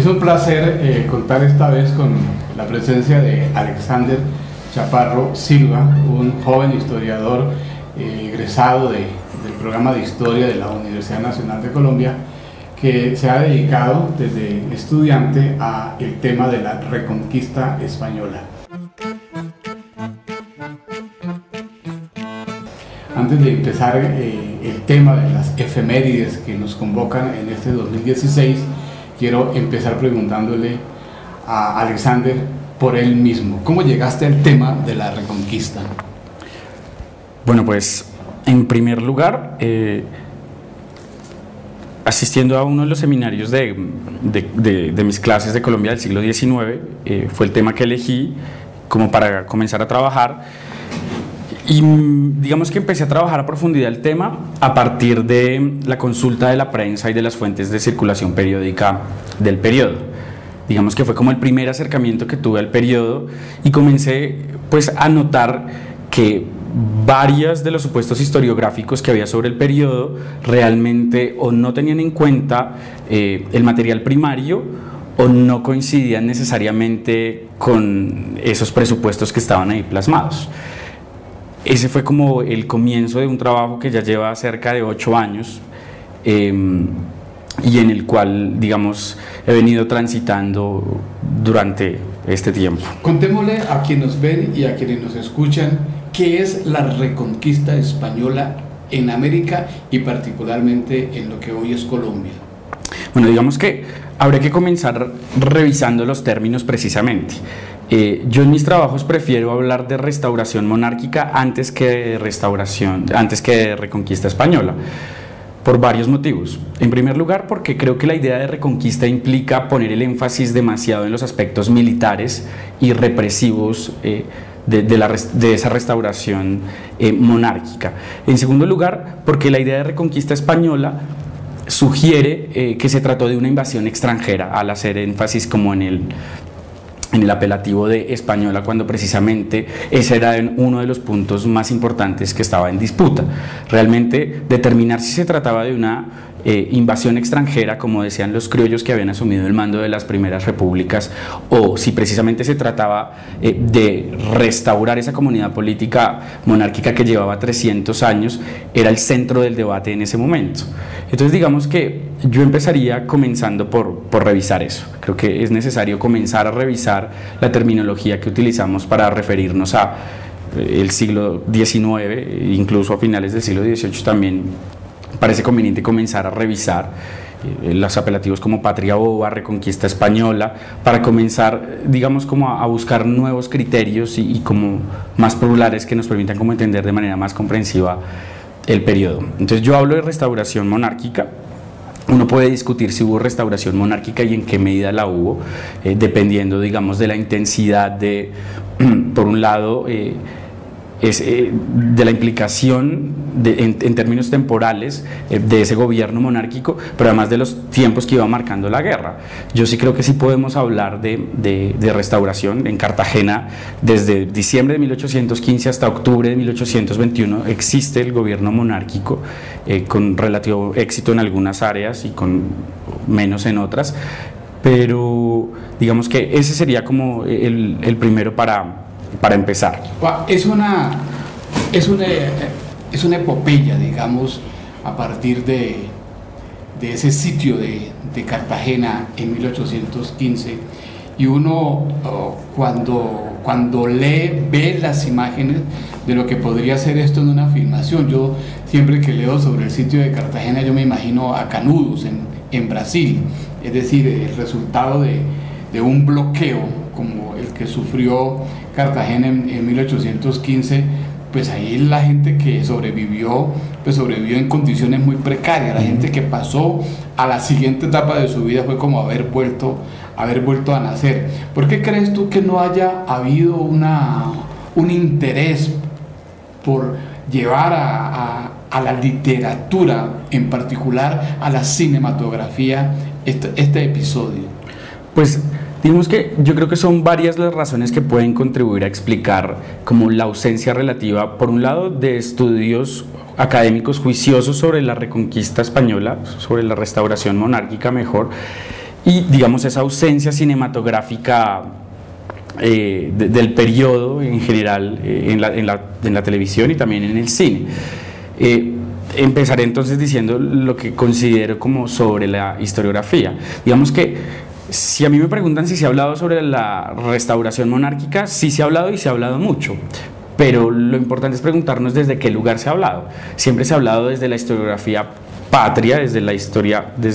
Es un placer contar esta vez con la presencia de Alexander Chaparro Silva, un joven historiador egresado del programa de Historia de la Universidad Nacional de Colombia, que se ha dedicado desde estudiante al tema de la Reconquista Española. Antes de empezar el tema de las efemérides que nos convocan en este 2016, quiero empezar preguntándole a Alexander por él mismo. ¿Cómo llegaste al tema de la Reconquista? Bueno, pues en primer lugar, asistiendo a uno de los seminarios de mis clases de Colombia del siglo XIX, fue el tema que elegí como para comenzar a trabajar. Y digamos que empecé a trabajar a profundidad el tema a partir de la consulta de la prensa y de las fuentes de circulación periódica del periodo. Digamos que fue como el primer acercamiento que tuve al periodo y comencé pues a notar que varios de los supuestos historiográficos que había sobre el periodo realmente o no tenían en cuenta el material primario o no coincidían necesariamente con esos presupuestos que estaban ahí plasmados. Ese fue como el comienzo de un trabajo que ya lleva cerca de 8 años y en el cual, digamos, he venido transitando durante este tiempo. Contémosle a quienes nos ven y a quienes nos escuchan qué es la Reconquista Española en América y particularmente en lo que hoy es Colombia. Bueno, digamos que habría que comenzar revisando los términos precisamente. Yo en mis trabajos prefiero hablar de restauración monárquica antes que de reconquista española, por varios motivos. En primer lugar, porque creo que la idea de reconquista implica poner el énfasis demasiado en los aspectos militares y represivos de esa restauración monárquica. En segundo lugar, porque la idea de reconquista española sugiere que se trató de una invasión extranjera al hacer énfasis como en el apelativo de española, cuando precisamente ese era uno de los puntos más importantes que estaba en disputa. Realmente determinar si se trataba de una invasión extranjera, como decían los criollos que habían asumido el mando de las primeras repúblicas, o si precisamente se trataba de restaurar esa comunidad política monárquica que llevaba 300 años, era el centro del debate en ese momento. Entonces digamos que yo empezaría comenzando por revisar eso. Creo que es necesario comenzar a revisar la terminología que utilizamos para referirnos a el siglo XIX, incluso a finales del siglo XVIII también parece conveniente comenzar a revisar los apelativos como Patria Boba, Reconquista Española, para comenzar, digamos, como a buscar nuevos criterios y como más plurales que nos permitan como entender de manera más comprensiva el periodo. Entonces yo hablo de restauración monárquica. Uno puede discutir si hubo restauración monárquica y en qué medida la hubo, dependiendo, digamos, de la intensidad por un lado, de la implicación en términos temporales de ese gobierno monárquico, pero además de los tiempos que iba marcando la guerra. Yo sí creo que sí podemos hablar de restauración. En Cartagena, desde diciembre de 1815 hasta octubre de 1821, existe el gobierno monárquico con relativo éxito en algunas áreas y con menos en otras, pero digamos que ese sería como el primero para empezar. Es una epopeya, digamos, a partir de ese sitio de Cartagena en 1815, y uno cuando ve las imágenes de lo que podría ser esto en una filmación. Yo siempre que leo sobre el sitio de Cartagena, yo me imagino a Canudos en Brasil, es decir, el resultado de un bloqueo como el que sufrió Cartagena en 1815, pues ahí la gente que sobrevivió, pues sobrevivió en condiciones muy precarias. La gente que pasó a la siguiente etapa de su vida fue como haber vuelto a nacer. ¿Por qué crees tú que no haya habido un interés por llevar a la literatura, en particular a la cinematografía, este episodio? Pues digamos que yo creo que son varias las razones que pueden contribuir a explicar como la ausencia relativa, por un lado, de estudios académicos juiciosos sobre la Reconquista Española, sobre la restauración monárquica mejor, y digamos esa ausencia cinematográfica del periodo en general en la televisión y también en el cine. Empezaré entonces diciendo lo que considero como sobre la historiografía. Digamos que si a mí me preguntan si se ha hablado sobre la restauración monárquica, sí se ha hablado y se ha hablado mucho, pero lo importante es preguntarnos desde qué lugar se ha hablado. Siempre se ha hablado desde la historiografía patria, desde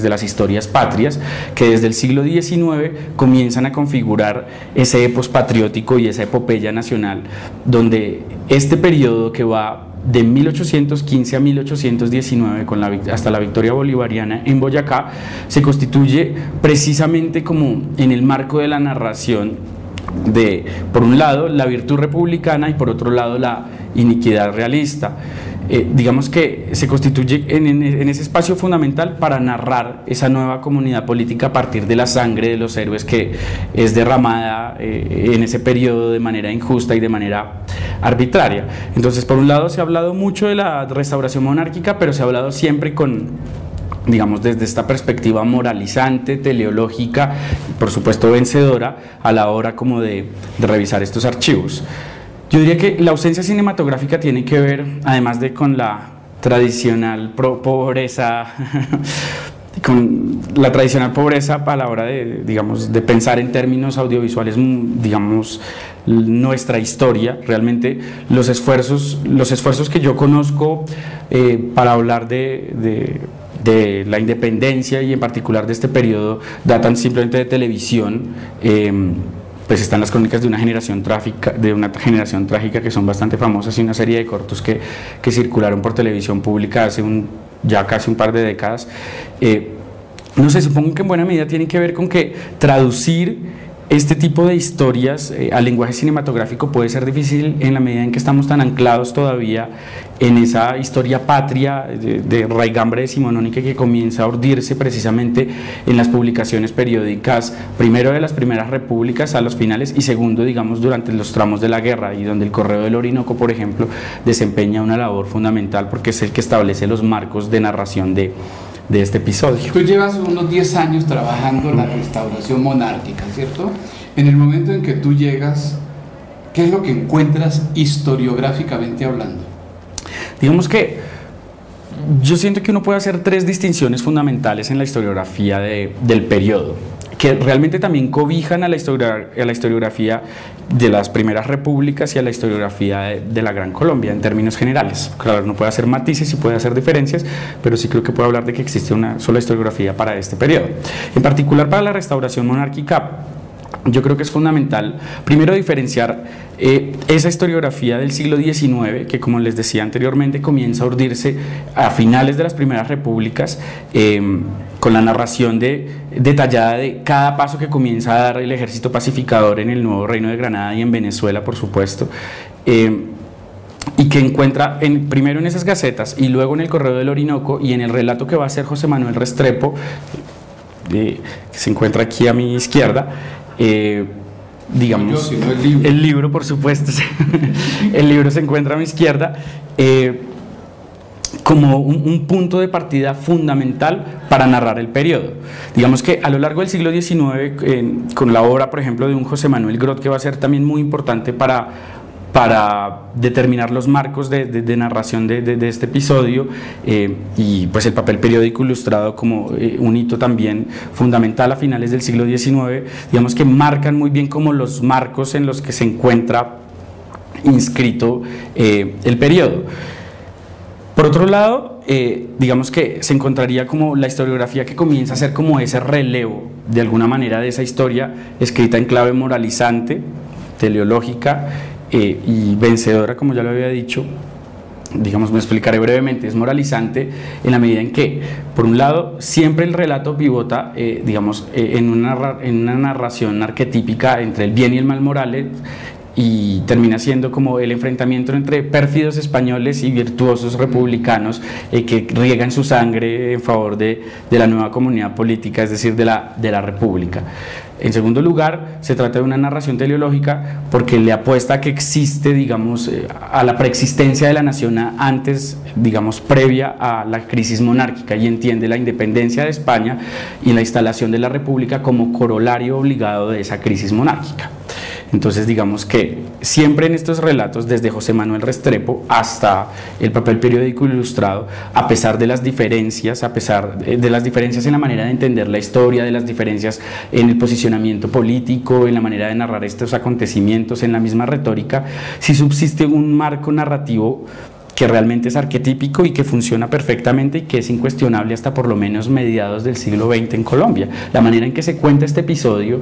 las historias patrias, que desde el siglo XIX comienzan a configurar ese epos patriótico y esa epopeya nacional, donde este periodo que va de 1815 a 1819 hasta la victoria bolivariana en Boyacá se constituye precisamente como en el marco de la narración de, por un lado, la virtud republicana y por otro lado la iniquidad realista. Digamos que se constituye en ese espacio fundamental para narrar esa nueva comunidad política a partir de la sangre de los héroes que es derramada en ese periodo de manera injusta y de manera arbitraria. Entonces, por un lado se ha hablado mucho de la restauración monárquica, pero se ha hablado siempre digamos, desde esta perspectiva moralizante, teleológica, por supuesto vencedora, a la hora como de revisar estos archivos. Yo diría que la ausencia cinematográfica tiene que ver, además de con la tradicional pobreza, con la tradicional pobreza a la hora de, digamos, de pensar en términos audiovisuales, digamos, nuestra historia. Realmente los esfuerzos que yo conozco para hablar de la independencia y en particular de este periodo datan simplemente de televisión. Pues están las crónicas de una generación trágica que son bastante famosas y una serie de cortos que circularon por televisión pública hace ya casi un par de décadas. No sé, supongo que en buena medida tiene que ver con que traducir este tipo de historias al lenguaje cinematográfico puede ser difícil en la medida en que estamos tan anclados todavía en esa historia patria de raigambre decimonónica que comienza a urdirse precisamente en las publicaciones periódicas, primero de las primeras repúblicas a los finales y segundo, digamos, durante los tramos de la guerra, y donde el Correo del Orinoco, por ejemplo, desempeña una labor fundamental porque es el que establece los marcos de narración de este episodio. Tú llevas unos 10 años trabajando en la restauración monárquica, ¿cierto? En el momento en que tú llegas, ¿qué es lo que encuentras historiográficamente hablando? Digamos que yo siento que uno puede hacer tres distinciones fundamentales en la historiografía del periodo, que realmente también cobijan a la historiografía de las primeras repúblicas y a la historiografía de la Gran Colombia en términos generales. Claro, no puede hacer matices y puede hacer diferencias, pero sí creo que puedo hablar de que existe una sola historiografía para este periodo. En particular para la restauración monárquica, yo creo que es fundamental, primero, diferenciar esa historiografía del siglo XIX, que como les decía anteriormente, comienza a urdirse a finales de las primeras repúblicas, con la narración detallada de cada paso que comienza a dar el ejército pacificador en el nuevo Reino de Granada y en Venezuela, por supuesto, y que encuentra primero en esas gacetas y luego en el Correo del Orinoco y en el relato que va a hacer José Manuel Restrepo, que se encuentra aquí a mi izquierda. Digamos, el libro, por supuesto, el libro se encuentra a mi izquierda, como un punto de partida fundamental para narrar el periodo. Digamos que a lo largo del siglo XIX, con la obra, por ejemplo, de un José Manuel Grot, que va a ser también muy importante para determinar los marcos de narración de este episodio, y pues el papel periódico ilustrado como un hito también fundamental a finales del siglo XIX, digamos que marcan muy bien como los marcos en los que se encuentra inscrito el periodo. Por otro lado, digamos que se encontraría como la historiografía que comienza a ser como ese relevo de alguna manera de esa historia escrita en clave moralizante, teleológica, y vencedora, como ya lo había dicho. Digamos, me explicaré brevemente. Es moralizante en la medida en que, por un lado, siempre el relato pivota, digamos, en una narración arquetípica entre el bien y el mal morales, y termina siendo como el enfrentamiento entre pérfidos españoles y virtuosos republicanos que riegan su sangre en favor de la nueva comunidad política, es decir, de la república. En segundo lugar, se trata de una narración teleológica porque le apuesta a que existe, digamos, a la preexistencia de la nación antes, digamos, previa a la crisis monárquica, y entiende la independencia de España y la instalación de la República como corolario obligado de esa crisis monárquica. Entonces, digamos que siempre en estos relatos, desde José Manuel Restrepo hasta el papel periódico ilustrado, a pesar de las diferencias, en la manera de entender la historia, de las diferencias en el posicionamiento político, en la manera de narrar estos acontecimientos, en la misma retórica, sí subsiste un marco narrativo que realmente es arquetípico y que funciona perfectamente y que es incuestionable hasta por lo menos mediados del siglo XX en Colombia. La manera en que se cuenta este episodio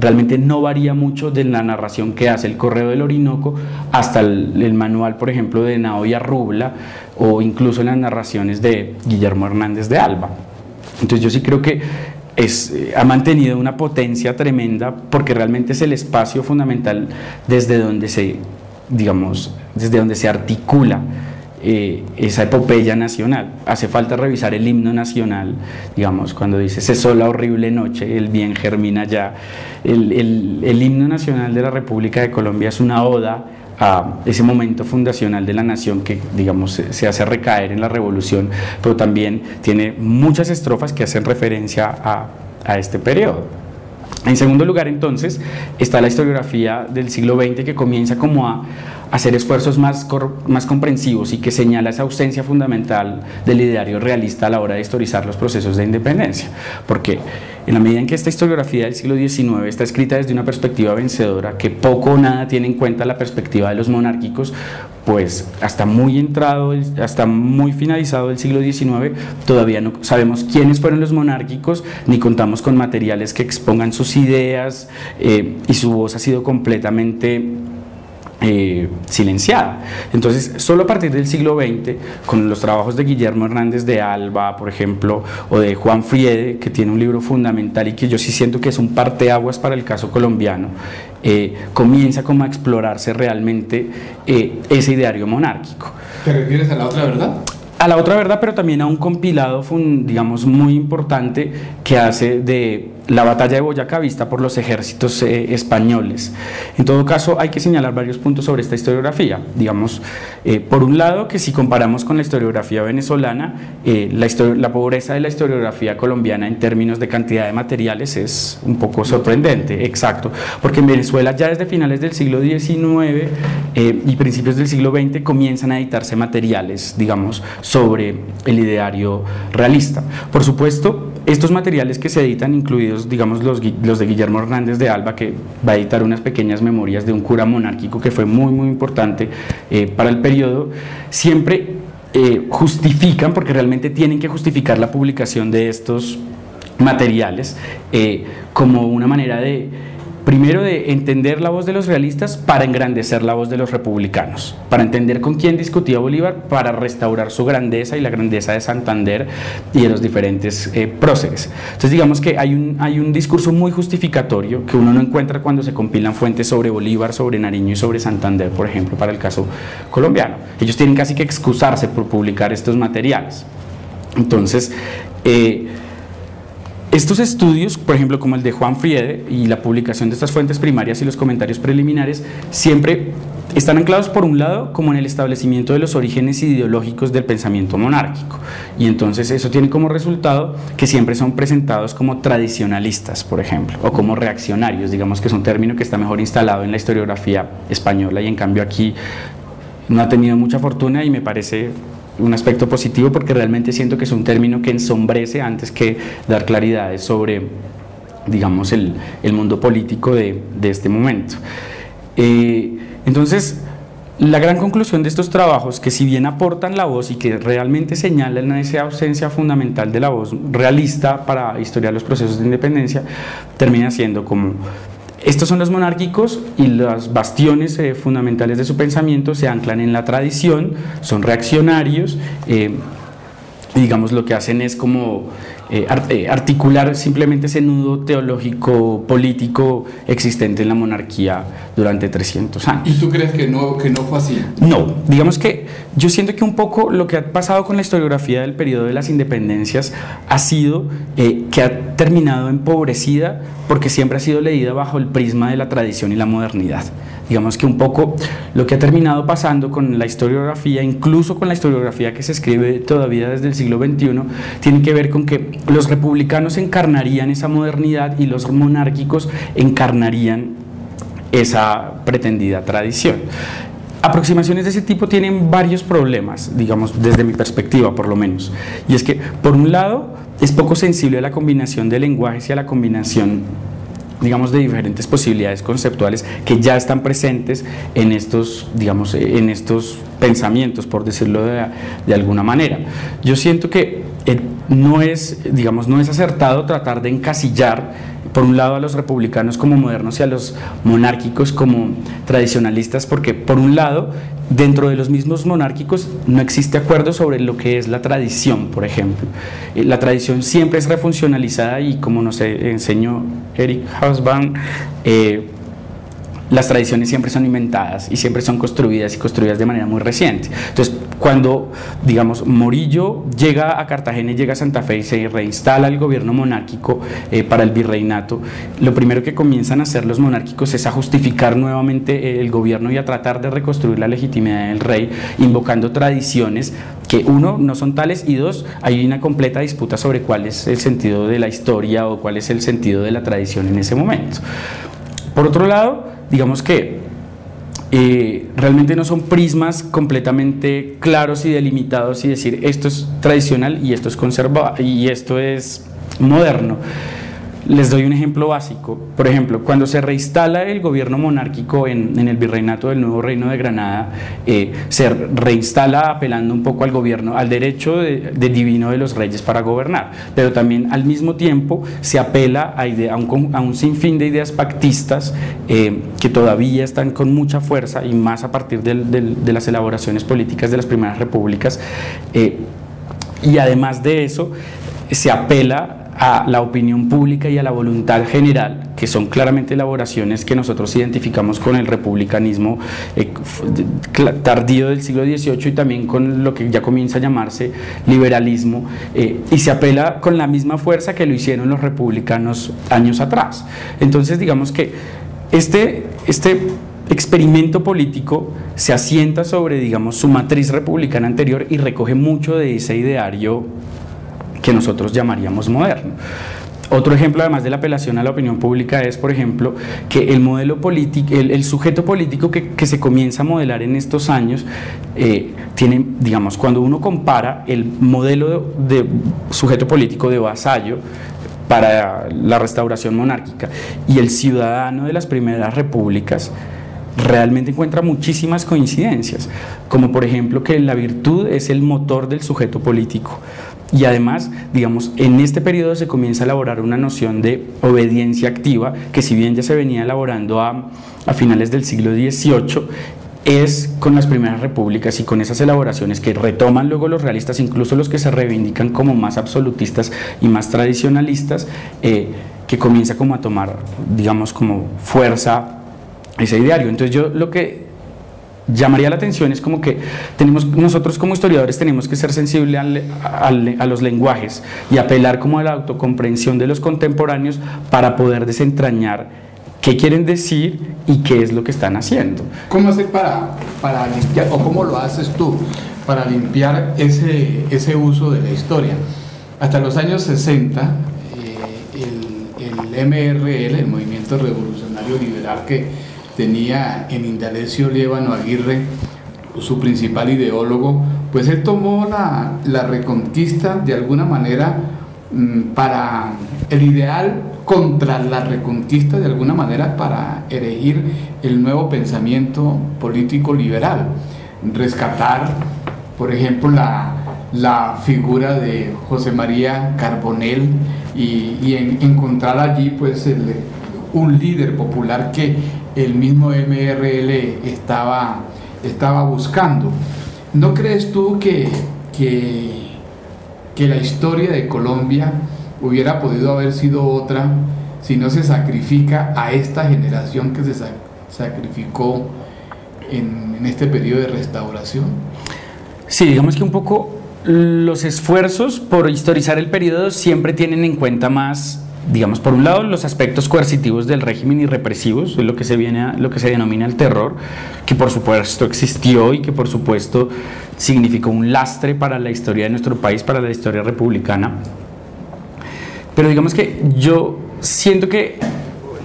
realmente no varía mucho de la narración que hace el Correo del Orinoco hasta el manual, por ejemplo, de Henao y Arrubla, o incluso en las narraciones de Guillermo Hernández de Alba. Entonces yo sí creo que ha mantenido una potencia tremenda, porque realmente es el espacio fundamental desde donde se articula esa epopeya nacional. Hace falta revisar el himno nacional, digamos, cuando dice cesó la horrible noche, el bien germina ya. El himno nacional de la República de Colombia es una oda a ese momento fundacional de la nación que, digamos, se hace recaer en la revolución, pero también tiene muchas estrofas que hacen referencia a este periodo. En segundo lugar, entonces, está la historiografía del siglo XX, que comienza como a hacer esfuerzos más comprensivos y que señala esa ausencia fundamental del ideario realista a la hora de historizar los procesos de independencia, porque en la medida en que esta historiografía del siglo XIX está escrita desde una perspectiva vencedora que poco o nada tiene en cuenta la perspectiva de los monárquicos, pues hasta muy finalizado el siglo XIX todavía no sabemos quiénes fueron los monárquicos, ni contamos con materiales que expongan sus ideas, y su voz ha sido completamente silenciada. Entonces, solo a partir del siglo XX, con los trabajos de Guillermo Hernández de Alba, por ejemplo, o de Juan Friede, que tiene un libro fundamental y que yo sí siento que es un parteaguas para el caso colombiano, comienza como a explorarse realmente ese ideario monárquico. ¿Te refieres a la otra verdad? A la otra verdad, pero también a un compilado, digamos, muy importante que hace de la batalla de Boyacá vista por los ejércitos españoles. En todo caso, hay que señalar varios puntos sobre esta historiografía. Digamos, por un lado, que si comparamos con la historiografía venezolana, la pobreza de la historiografía colombiana en términos de cantidad de materiales es un poco sorprendente, exacto, porque en Venezuela ya desde finales del siglo XIX y principios del siglo XX comienzan a editarse materiales, digamos, sobre el ideario realista. Por supuesto, estos materiales que se editan, incluidos, digamos, los de Guillermo Hernández de Alba, que va a editar unas pequeñas memorias de un cura monárquico que fue muy, muy importante para el periodo, siempre justifican, porque realmente tienen que justificar la publicación de estos materiales como una manera primero de entender la voz de los realistas para engrandecer la voz de los republicanos, para entender con quién discutía Bolívar, para restaurar su grandeza y la grandeza de Santander y de los diferentes próceres. Entonces, digamos que hay un discurso muy justificatorio que uno no encuentra cuando se compilan fuentes sobre Bolívar, sobre Nariño y sobre Santander, por ejemplo, para el caso colombiano. Ellos tienen casi que excusarse por publicar estos materiales. Entonces, estos estudios, por ejemplo, como el de Juan Friede y la publicación de estas fuentes primarias y los comentarios preliminares, siempre están anclados, por un lado, como en el establecimiento de los orígenes ideológicos del pensamiento monárquico, y entonces eso tiene como resultado que siempre son presentados como tradicionalistas, por ejemplo, o como reaccionarios, digamos que es un término que está mejor instalado en la historiografía española, y en cambio aquí no ha tenido mucha fortuna, y me parece un aspecto positivo, porque realmente siento que es un término que ensombrece antes que dar claridades sobre, digamos, el mundo político de este momento. Entonces, la gran conclusión de estos trabajos, que si bien aportan la voz y que realmente señalan esa ausencia fundamental de la voz realista para historiar los procesos de independencia, termina siendo como: estos son los monárquicos y los bastiones fundamentales de su pensamiento se anclan en la tradición, son reaccionarios, y digamos lo que hacen es como articular simplemente ese nudo teológico político existente en la monarquía durante 300 años. ¿Y tú crees que no fue así? No, digamos que yo siento que un poco lo que ha pasado con la historiografía del periodo de las independencias ha sido que ha terminado empobrecida porque siempre ha sido leída bajo el prisma de la tradición y la modernidad. Digamos que un poco lo que ha terminado pasando con la historiografía, incluso con la historiografía que se escribe todavía desde el siglo XXI, tiene que ver con que los republicanos encarnarían esa modernidad y los monárquicos encarnarían esa pretendida tradición. Aproximaciones de ese tipo tienen varios problemas, digamos, desde mi perspectiva por lo menos, y es que por un lado es poco sensible a la combinación de lenguajes y a la combinación, digamos, de diferentes posibilidades conceptuales que ya están presentes en estos, digamos, en estos pensamientos, por decirlo de alguna manera. Yo siento que no es acertado tratar de encasillar por un lado a los republicanos como modernos y a los monárquicos como tradicionalistas, porque por un lado dentro de los mismos monárquicos no existe acuerdo sobre lo que es la tradición, por ejemplo. La tradición siempre es refuncionalizada y, como nos enseñó Eric Hobsbawm, las tradiciones siempre son inventadas y siempre son construidas y construidas de manera muy reciente. Entonces, cuando, digamos, Morillo llega a Cartagena y llega a Santa Fe y se reinstala el gobierno monárquico para el virreinato, lo primero que comienzan a hacer los monárquicos es a justificar nuevamente el gobierno y a tratar de reconstruir la legitimidad del rey, invocando tradiciones que, uno, no son tales, y dos, hay una completa disputa sobre cuál es el sentido de la historia o cuál es el sentido de la tradición en ese momento. Por otro lado, digamos que realmente no son prismas completamente claros y delimitados y decir esto es tradicional y esto es conservado y esto es moderno. Les doy un ejemplo básico. Por ejemplo, cuando se reinstala el gobierno monárquico en el virreinato del Nuevo Reino de Granada, se reinstala apelando un poco al gobierno, al derecho divino de los reyes para gobernar, pero también al mismo tiempo se apela a un sinfín de ideas pactistas que todavía están con mucha fuerza, y más a partir de las elaboraciones políticas de las primeras repúblicas, y además de eso se apela a la opinión pública y a la voluntad general, que son claramente elaboraciones que nosotros identificamos con el republicanismo tardío del siglo XVIII y también con lo que ya comienza a llamarse liberalismo, y se apela con la misma fuerza que lo hicieron los republicanos años atrás. Entonces, digamos que este experimento político se asienta sobre, digamos, su matriz republicana anterior y recoge mucho de ese ideario que nosotros llamaríamos moderno. Otro ejemplo, además de la apelación a la opinión pública, es, por ejemplo, que el modelo político, el sujeto político que se comienza a modelar en estos años, tiene, digamos, cuando uno compara el modelo de sujeto político de vasallo para la restauración monárquica y el ciudadano de las primeras repúblicas, realmente encuentra muchísimas coincidencias, como por ejemplo que la virtud es el motor del sujeto político. Y además, digamos, en este periodo se comienza a elaborar una noción de obediencia activa, que si bien ya se venía elaborando a finales del siglo XVIII, es con las primeras repúblicas y con esas elaboraciones que retoman luego los realistas, incluso los que se reivindican como más absolutistas y más tradicionalistas, que comienza como a tomar, digamos, como fuerza ese ideario. Entonces yo lo que llamaría la atención es como que nosotros como historiadores tenemos que ser sensibles a los lenguajes y apelar como a la autocomprensión de los contemporáneos para poder desentrañar qué quieren decir y qué es lo que están haciendo. ¿Cómo hacer para limpiar, o cómo lo haces tú para limpiar ese uso de la historia? Hasta los años 60, el MRL, el Movimiento Revolucionario Liberal, que tenía en Indalecio Liévano Aguirre su principal ideólogo, pues él tomó la reconquista de alguna manera para el ideal contra la reconquista, de alguna manera para erigir el nuevo pensamiento político liberal, rescatar, por ejemplo, la figura de José María Carbonell y encontrar allí pues un líder popular que el mismo MRL estaba buscando. ¿No crees tú que la historia de Colombia hubiera podido haber sido otra si no se sacrifica a esta generación que se sacrificó en este periodo de restauración? Sí, digamos que un poco los esfuerzos por historizar el periodo siempre tienen en cuenta más, digamos, por un lado los aspectos coercitivos del régimen y represivos, lo que se denomina el terror, que por supuesto existió y que por supuesto significó un lastre para la historia de nuestro país, para la historia republicana. Pero digamos que yo siento que,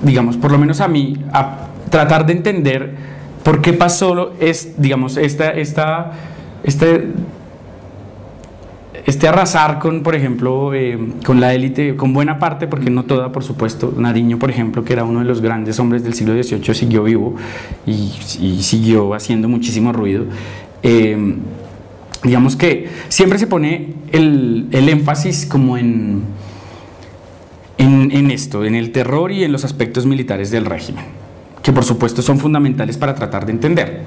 digamos, por lo menos a mí, a tratar de entender por qué pasó digamos, este arrasar con, por ejemplo, con la élite, con buena parte, porque no toda, por supuesto. Nariño, por ejemplo, que era uno de los grandes hombres del siglo XVIII, siguió vivo y siguió haciendo muchísimo ruido. Digamos que siempre se pone el énfasis como en esto, en el terror y en los aspectos militares del régimen, que por supuesto son fundamentales para tratar de entender.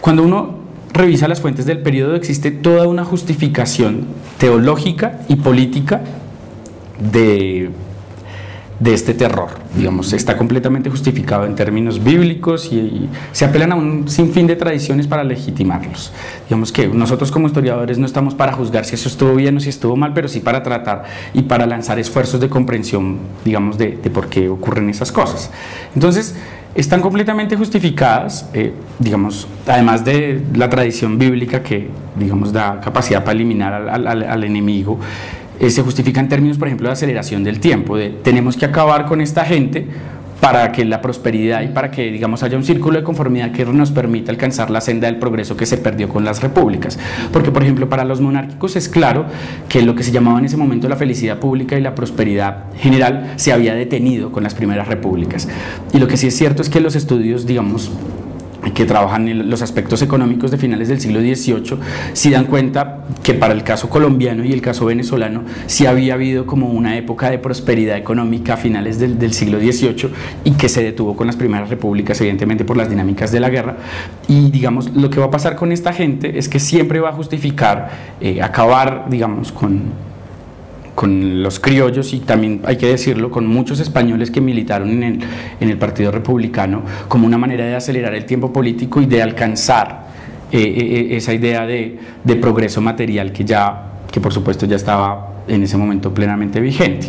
Cuando uno revisa las fuentes del periodo, existe toda una justificación teológica y política de este terror. Digamos, está completamente justificado en términos bíblicos y se apelan a un sinfín de tradiciones para legitimarlos. Digamos que nosotros como historiadores no estamos para juzgar si eso estuvo bien o si estuvo mal, pero sí para tratar y para lanzar esfuerzos de comprensión, digamos, de por qué ocurren esas cosas. Entonces, están completamente justificadas, digamos, además de la tradición bíblica que, digamos, da capacidad para eliminar al enemigo. Se justifica en términos, por ejemplo, de aceleración del tiempo, de tenemos que acabar con esta gente para que la prosperidad y para que, digamos, haya un círculo de conformidad que nos permita alcanzar la senda del progreso que se perdió con las repúblicas. Porque, por ejemplo, para los monárquicos es claro que lo que se llamaba en ese momento la felicidad pública y la prosperidad general se había detenido con las primeras repúblicas. Y lo que sí es cierto es que los estudios, digamos, que trabajan en los aspectos económicos de finales del siglo XVIII, sí dan cuenta que para el caso colombiano y el caso venezolano sí había habido como una época de prosperidad económica a finales del siglo XVIII y que se detuvo con las primeras repúblicas, evidentemente por las dinámicas de la guerra. Y digamos, lo que va a pasar con esta gente es que siempre va a justificar acabar, digamos, con los criollos, y también hay que decirlo, con muchos españoles que militaron en el Partido Republicano, como una manera de acelerar el tiempo político y de alcanzar esa idea de progreso material que por supuesto ya estaba en ese momento plenamente vigente.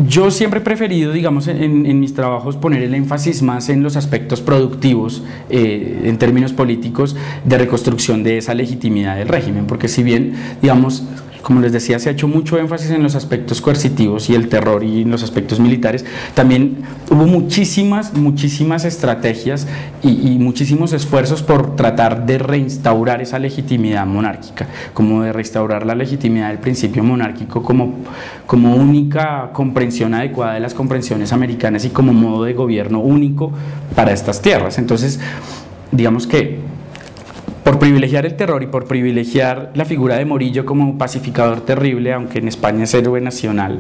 Yo siempre he preferido, digamos, en mis trabajos poner el énfasis más en los aspectos productivos, en términos políticos, de reconstrucción de esa legitimidad del régimen, porque si bien, digamos, como les decía, se ha hecho mucho énfasis en los aspectos coercitivos y el terror y en los aspectos militares, también hubo muchísimas estrategias y muchísimos esfuerzos por tratar de reinstaurar esa legitimidad monárquica, como de restaurar la legitimidad del principio monárquico como única comprensión adecuada de las comprensiones americanas y como modo de gobierno único para estas tierras. Entonces, digamos que por privilegiar el terror y por privilegiar la figura de Morillo como pacificador terrible, aunque en España es héroe nacional,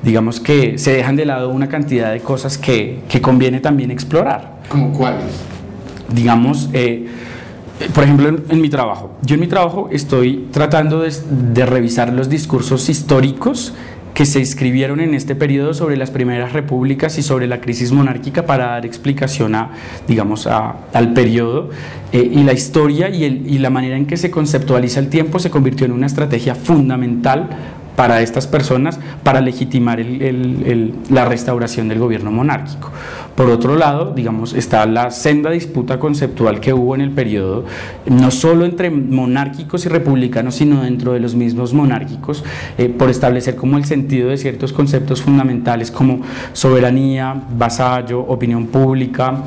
digamos que se dejan de lado una cantidad de cosas que conviene también explorar. ¿Cómo cuáles? Digamos, por ejemplo, en mi trabajo. Yo en mi trabajo estoy tratando de revisar los discursos históricos que se escribieron en este periodo sobre las primeras repúblicas y sobre la crisis monárquica para dar explicación al periodo, y la historia y la manera en que se conceptualiza el tiempo se convirtió en una estrategia fundamental para estas personas para legitimar la restauración del gobierno monárquico. Por otro lado, digamos, está la senda disputa conceptual que hubo en el periodo, no solo entre monárquicos y republicanos, sino dentro de los mismos monárquicos, por establecer como el sentido de ciertos conceptos fundamentales como soberanía, vasallo, opinión pública.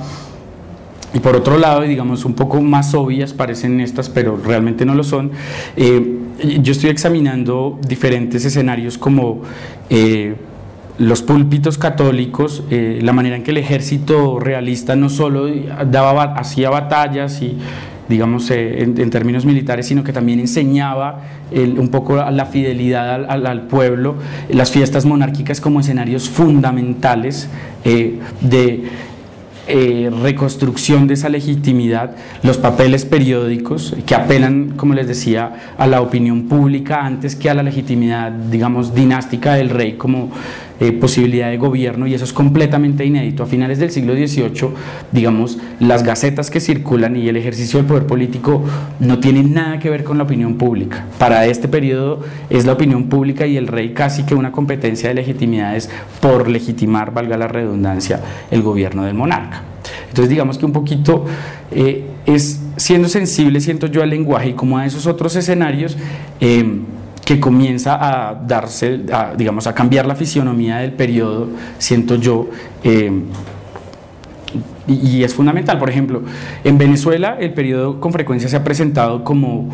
Y por otro lado, digamos, un poco más obvias parecen estas, pero realmente no lo son, yo estoy examinando diferentes escenarios como los púlpitos católicos, la manera en que el ejército realista no solo hacía batallas y, digamos, en términos militares, sino que también enseñaba un poco la fidelidad al pueblo, las fiestas monárquicas como escenarios fundamentales reconstrucción de esa legitimidad, los papeles periódicos que apelan, como les decía, a la opinión pública antes que a la legitimidad, digamos, dinástica del rey como posibilidad de gobierno, y eso es completamente inédito. A finales del siglo XVIII, digamos, las gacetas que circulan y el ejercicio del poder político no tienen nada que ver con la opinión pública. Para este periodo es la opinión pública y el rey casi que una competencia de legitimidades por legitimar, valga la redundancia, el gobierno del monarca. Entonces digamos que un poquito es siendo sensible, siento yo, al lenguaje y como a esos otros escenarios, que comienza a darse, digamos, a cambiar la fisionomía del periodo, siento yo, y es fundamental. Por ejemplo, en Venezuela el periodo con frecuencia se ha presentado como,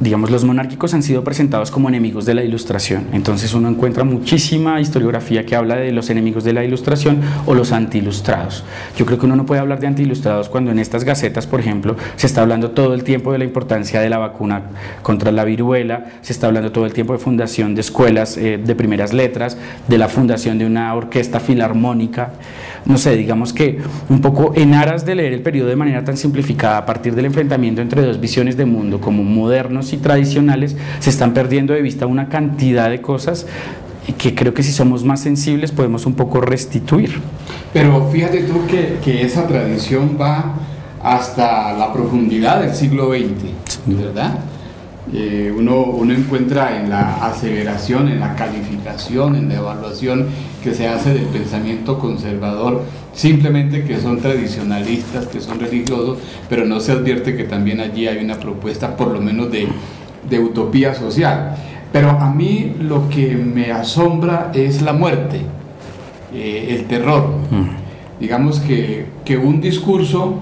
digamos, los monárquicos han sido presentados como enemigos de la Ilustración. Entonces uno encuentra muchísima historiografía que habla de los enemigos de la Ilustración o los anti-ilustrados. Yo creo que uno no puede hablar de anti-ilustrados cuando en estas gacetas, por ejemplo, se está hablando todo el tiempo de la importancia de la vacuna contra la viruela, se está hablando todo el tiempo de fundación de escuelas de primeras letras, de la fundación de una orquesta filarmónica. No sé, digamos que un poco en aras de leer el periodo de manera tan simplificada, a partir del enfrentamiento entre dos visiones de mundo como modernos y tradicionales, se están perdiendo de vista una cantidad de cosas que creo que si somos más sensibles podemos un poco restituir. Pero fíjate tú que esa tradición va hasta la profundidad del siglo XX, ¿verdad? Uno encuentra en la aseveración, en la calificación, en la evaluación que se hace del pensamiento conservador, simplemente que son tradicionalistas, que son religiosos, pero no se advierte que también allí hay una propuesta por lo menos de utopía social. Pero a mí lo que me asombra es la muerte, el terror. Digamos que un discurso,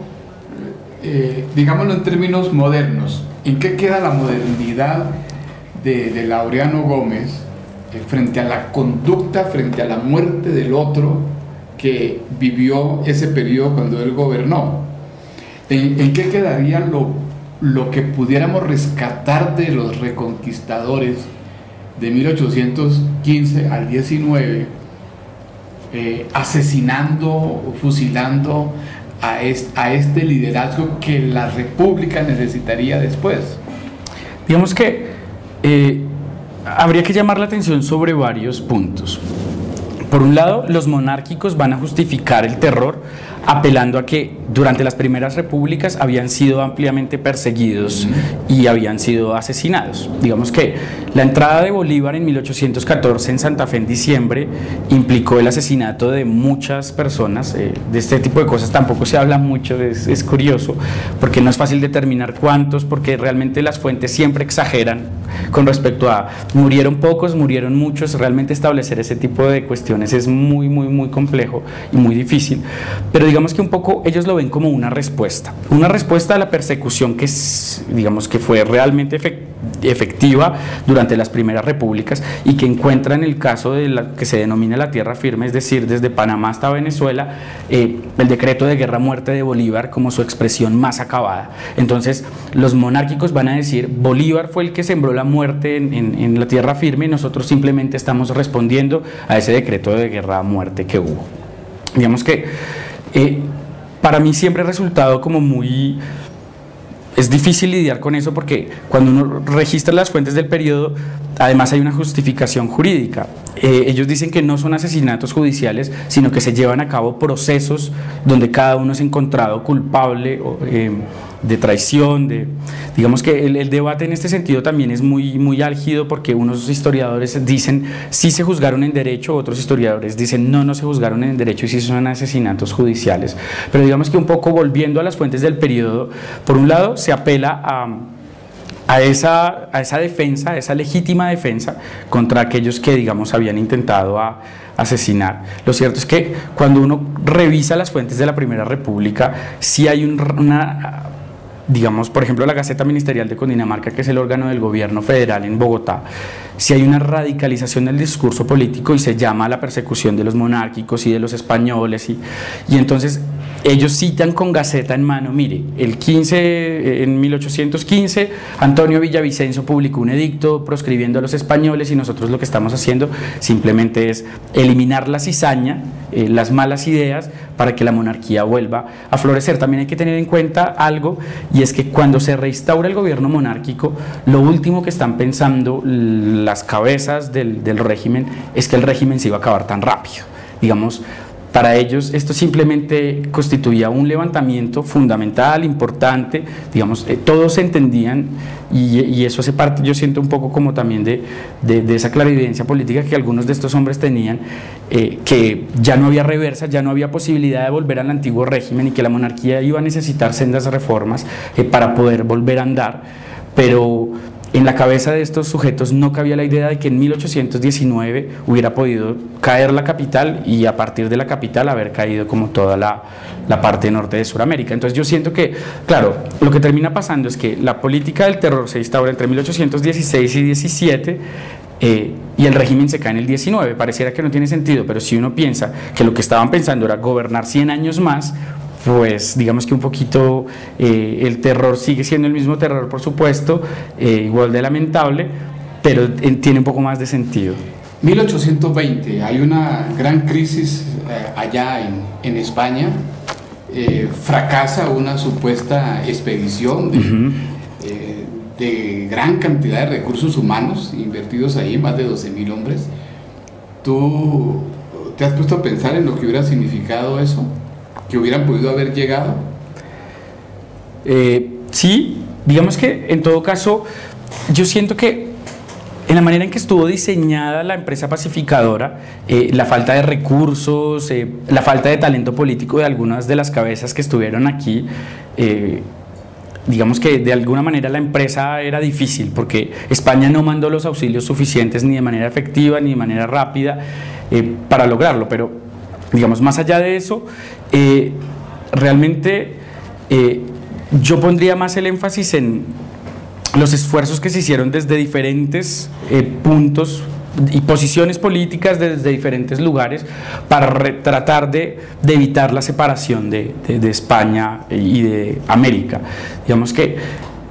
digámoslo en términos modernos, ¿en qué queda la modernidad de Laureano Gómez frente a la conducta, frente a la muerte del otro que vivió ese periodo cuando él gobernó? ¿En qué quedaría lo que pudiéramos rescatar de los reconquistadores de 1815 al 19, asesinando, fusilando a este liderazgo que la República necesitaría después? Digamos que habría que llamar la atención sobre varios puntos. Por un lado, los monárquicos van a justificar el terror apelando a que durante las primeras repúblicas habían sido ampliamente perseguidos y habían sido asesinados. Digamos que la entrada de Bolívar en 1814 en Santa Fe en diciembre implicó el asesinato de muchas personas. De este tipo de cosas tampoco se habla mucho, es curioso, porque no es fácil determinar cuántos, porque realmente las fuentes siempre exageran con respecto a murieron pocos, murieron muchos. Realmente establecer ese tipo de cuestiones es muy complejo y muy difícil, pero digamos que un poco ellos lo ven como una respuesta a la persecución que digamos que fue realmente efectiva durante las primeras repúblicas y que encuentra en el caso de la que se denomina la tierra firme, es decir, desde Panamá hasta Venezuela, el decreto de guerra a muerte de Bolívar como su expresión más acabada. Entonces los monárquicos van a decir: Bolívar fue el que sembró la muerte en la tierra firme y nosotros simplemente estamos respondiendo a ese decreto de guerra a muerte que hubo. Digamos que para mí siempre ha resultado como es difícil lidiar con eso, porque cuando uno registra las fuentes del periodo, además hay una justificación jurídica. Ellos dicen que no son asesinatos judiciales, sino que se llevan a cabo procesos donde cada uno es encontrado culpable de traición. Digamos que el debate en este sentido también es muy álgido, porque unos historiadores dicen sí se juzgaron en derecho, otros historiadores dicen no se juzgaron en derecho y sí son asesinatos judiciales. Pero digamos que un poco volviendo a las fuentes del periodo, por un lado se apela a esa defensa, a esa legítima defensa contra aquellos que, digamos, habían intentado asesinar. Lo cierto es que cuando uno revisa las fuentes de la Primera República, sí hay digamos, por ejemplo, la Gaceta Ministerial de Cundinamarca, que es el órgano del gobierno federal en Bogotá, si hay una radicalización del discurso político y se llama a la persecución de los monárquicos y de los españoles, y entonces ellos citan con Gaceta en mano, mire, en 1815 Antonio Villavicencio publicó un edicto proscribiendo a los españoles y nosotros lo que estamos haciendo simplemente es eliminar la cizaña, las malas ideas para que la monarquía vuelva a florecer. También hay que tener en cuenta algo, y es que cuando se reinstaura el gobierno monárquico, lo último que están pensando las cabezas del régimen es que el régimen se iba a acabar tan rápido. Digamos, para ellos esto simplemente constituía un levantamiento fundamental, importante, digamos, todos entendían, y eso hace parte, yo siento, un poco como también de esa clarividencia política que algunos de estos hombres tenían, que ya no había reversa, ya no había posibilidad de volver al antiguo régimen y que la monarquía iba a necesitar sendas reformas para poder volver a andar, pero en la cabeza de estos sujetos no cabía la idea de que en 1819 hubiera podido caer la capital y a partir de la capital haber caído como toda la parte norte de Sudamérica. Entonces yo siento que, claro, lo que termina pasando es que la política del terror se instaura entre 1816 y 17 y el régimen se cae en el 19. Pareciera que no tiene sentido, pero si uno piensa que lo que estaban pensando era gobernar 100 años más, pues digamos que un poquito el terror sigue siendo el mismo terror, por supuesto, igual de lamentable, pero tiene un poco más de sentido. 1820, hay una gran crisis allá en España, fracasa una supuesta expedición de gran cantidad de recursos humanos invertidos ahí, más de 12.000 hombres. ¿Tú te has puesto a pensar en lo que hubiera significado eso? ¿Que hubieran podido haber llegado? Sí, digamos que en todo caso yo siento que en la manera en que estuvo diseñada la empresa pacificadora, la falta de recursos, la falta de talento político de algunas de las cabezas que estuvieron aquí, digamos que de alguna manera la empresa era difícil porque España no mandó los auxilios suficientes ni de manera efectiva ni de manera rápida para lograrlo, pero digamos, más allá de eso, realmente yo pondría más el énfasis en los esfuerzos que se hicieron desde diferentes puntos y posiciones políticas desde diferentes lugares para tratar de evitar la separación de España y de América. Digamos que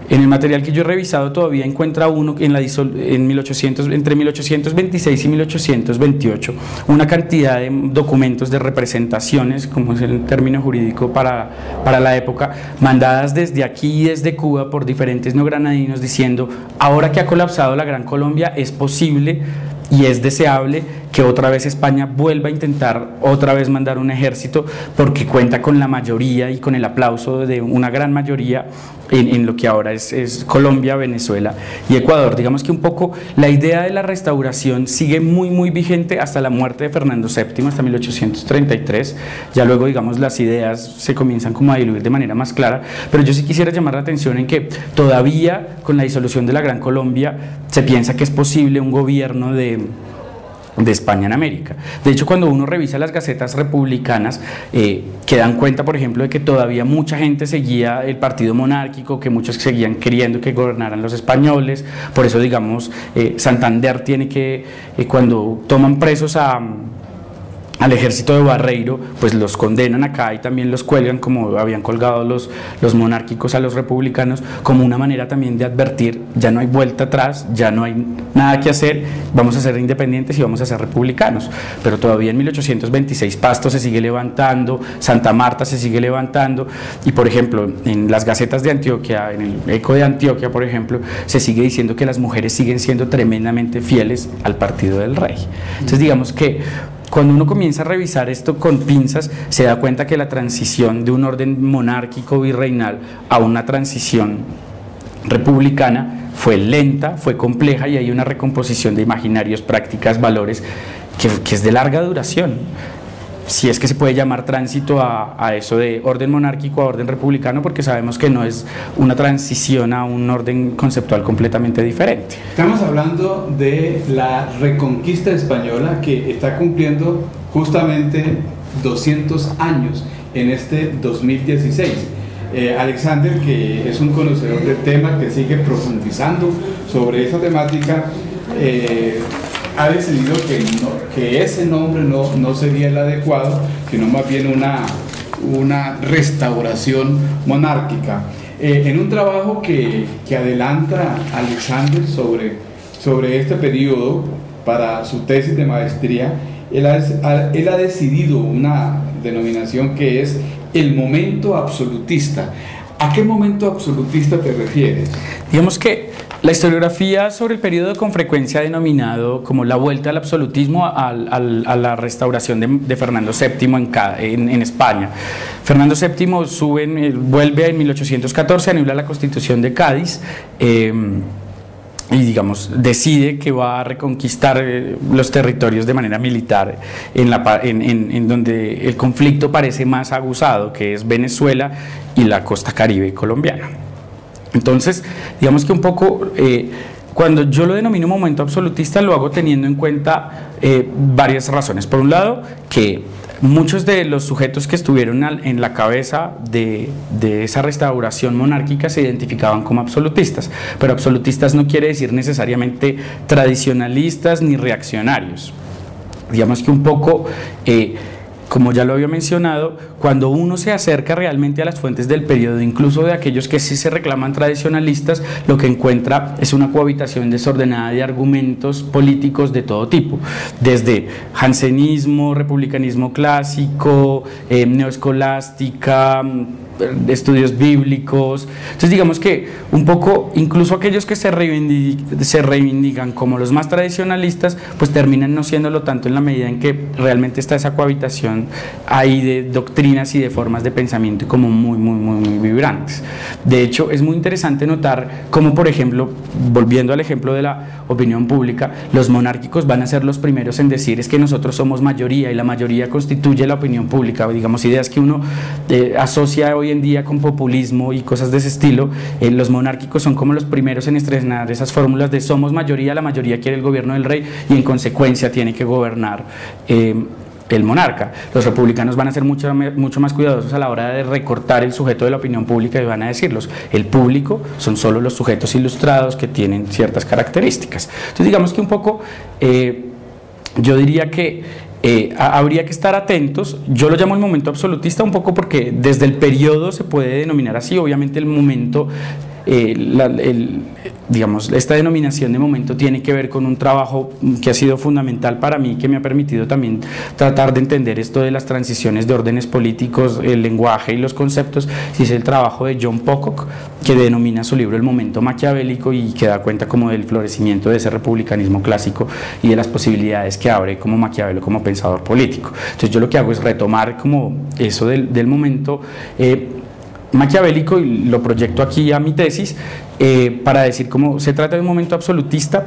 en el material que yo he revisado todavía encuentra uno entre 1826 y 1828 una cantidad de documentos de representaciones, como es el término jurídico para la época, mandadas desde aquí y desde Cuba por diferentes neogranadinos diciendo: ahora que ha colapsado la Gran Colombia es posible y es deseable que otra vez España vuelva a intentar otra vez mandar un ejército porque cuenta con la mayoría y con el aplauso de una gran mayoría en lo que ahora es Colombia, Venezuela y Ecuador. Digamos que un poco la idea de la restauración sigue muy vigente hasta la muerte de Fernando VII, hasta 1833. Ya luego, digamos, las ideas se comienzan como a diluir de manera más clara, pero yo sí quisiera llamar la atención en que todavía con la disolución de la Gran Colombia se piensa que es posible un gobierno de España en América. De hecho, cuando uno revisa las gacetas republicanas, que dan cuenta, por ejemplo, de que todavía mucha gente seguía el partido monárquico, que muchos seguían queriendo que gobernaran los españoles. Por eso, digamos, Santander tiene que, cuando toman presos al ejército de Barreiro, pues los condenan acá y también los cuelgan, como habían colgado los monárquicos a los republicanos, como una manera también de advertir: ya no hay vuelta atrás, ya no hay nada que hacer, vamos a ser independientes y vamos a ser republicanos. Pero todavía en 1826 Pasto se sigue levantando, Santa Marta se sigue levantando, y por ejemplo en las gacetas de Antioquia, en el Eco de Antioquia, por ejemplo, se sigue diciendo que las mujeres siguen siendo tremendamente fieles al partido del rey. Entonces digamos que cuando uno comienza a revisar esto con pinzas, se da cuenta que la transición de un orden monárquico virreinal a una transición republicana fue lenta, fue compleja, y hay una recomposición de imaginarios, prácticas, valores que es de larga duración. Si es que se puede llamar tránsito a eso de orden monárquico a orden republicano, porque sabemos que no es una transición a un orden conceptual completamente diferente. Estamos hablando de la reconquista española que está cumpliendo justamente 200 años en este 2016. Alexander, que es un conocedor del tema, que sigue profundizando sobre esa temática, ha decidido que ese nombre no sería el adecuado, sino más bien una restauración monárquica. En un trabajo que adelanta Alexander sobre este periodo para su tesis de maestría, él ha decidido una denominación que es el momento absolutista. ¿A qué momento absolutista te refieres? Digamos que la historiografía sobre el periodo con frecuencia ha denominado como la vuelta al absolutismo a la restauración de Fernando VII en España. Fernando VII vuelve en 1814, anula la Constitución de Cádiz, y digamos decide que va a reconquistar los territorios de manera militar en donde el conflicto parece más aguzado, que es Venezuela y la costa caribe colombiana. Entonces, digamos que un poco, cuando yo lo denomino momento absolutista, lo hago teniendo en cuenta varias razones. Por un lado, que muchos de los sujetos que estuvieron en la cabeza de esa restauración monárquica se identificaban como absolutistas, pero absolutistas no quiere decir necesariamente tradicionalistas ni reaccionarios. Digamos que un poco, como ya lo había mencionado, cuando uno se acerca realmente a las fuentes del periodo, incluso de aquellos que sí se reclaman tradicionalistas, lo que encuentra es una cohabitación desordenada de argumentos políticos de todo tipo, desde jansenismo, republicanismo clásico, neoescolástica, estudios bíblicos. Entonces digamos que un poco, incluso aquellos que se reivindican como los más tradicionalistas, pues terminan no siéndolo tanto, en la medida en que realmente está esa cohabitación ahí de doctrinas y de formas de pensamiento como muy vibrantes. De hecho, es muy interesante notar cómo, por ejemplo, volviendo al ejemplo de la opinión pública, los monárquicos van a ser los primeros en decir es que nosotros somos mayoría y la mayoría constituye la opinión pública. Digamos, ideas que uno asocia hoy en día con populismo y cosas de ese estilo. Los monárquicos son como los primeros en estrenar esas fórmulas de somos mayoría, la mayoría quiere el gobierno del rey y en consecuencia tiene que gobernar el monarca. Los republicanos van a ser mucho más cuidadosos a la hora de recortar el sujeto de la opinión pública y van a decirlos, el público son solo los sujetos ilustrados que tienen ciertas características. Entonces digamos que un poco yo diría que habría que estar atentos. Yo lo llamo el momento absolutista un poco porque desde el periodo se puede denominar así. Obviamente el momento, digamos, esta denominación de momento tiene que ver con un trabajo que ha sido fundamental para mí, que me ha permitido también tratar de entender esto de las transiciones de órdenes políticos, el lenguaje y los conceptos. Y es el trabajo de John Pocock, que denomina su libro El momento maquiavélico y que da cuenta como del florecimiento de ese republicanismo clásico y de las posibilidades que abre como Maquiavelo como pensador político. Entonces yo lo que hago es retomar como eso del momento maquiavélico y lo proyecto aquí a mi tesis para decir cómo se trata de un momento absolutista,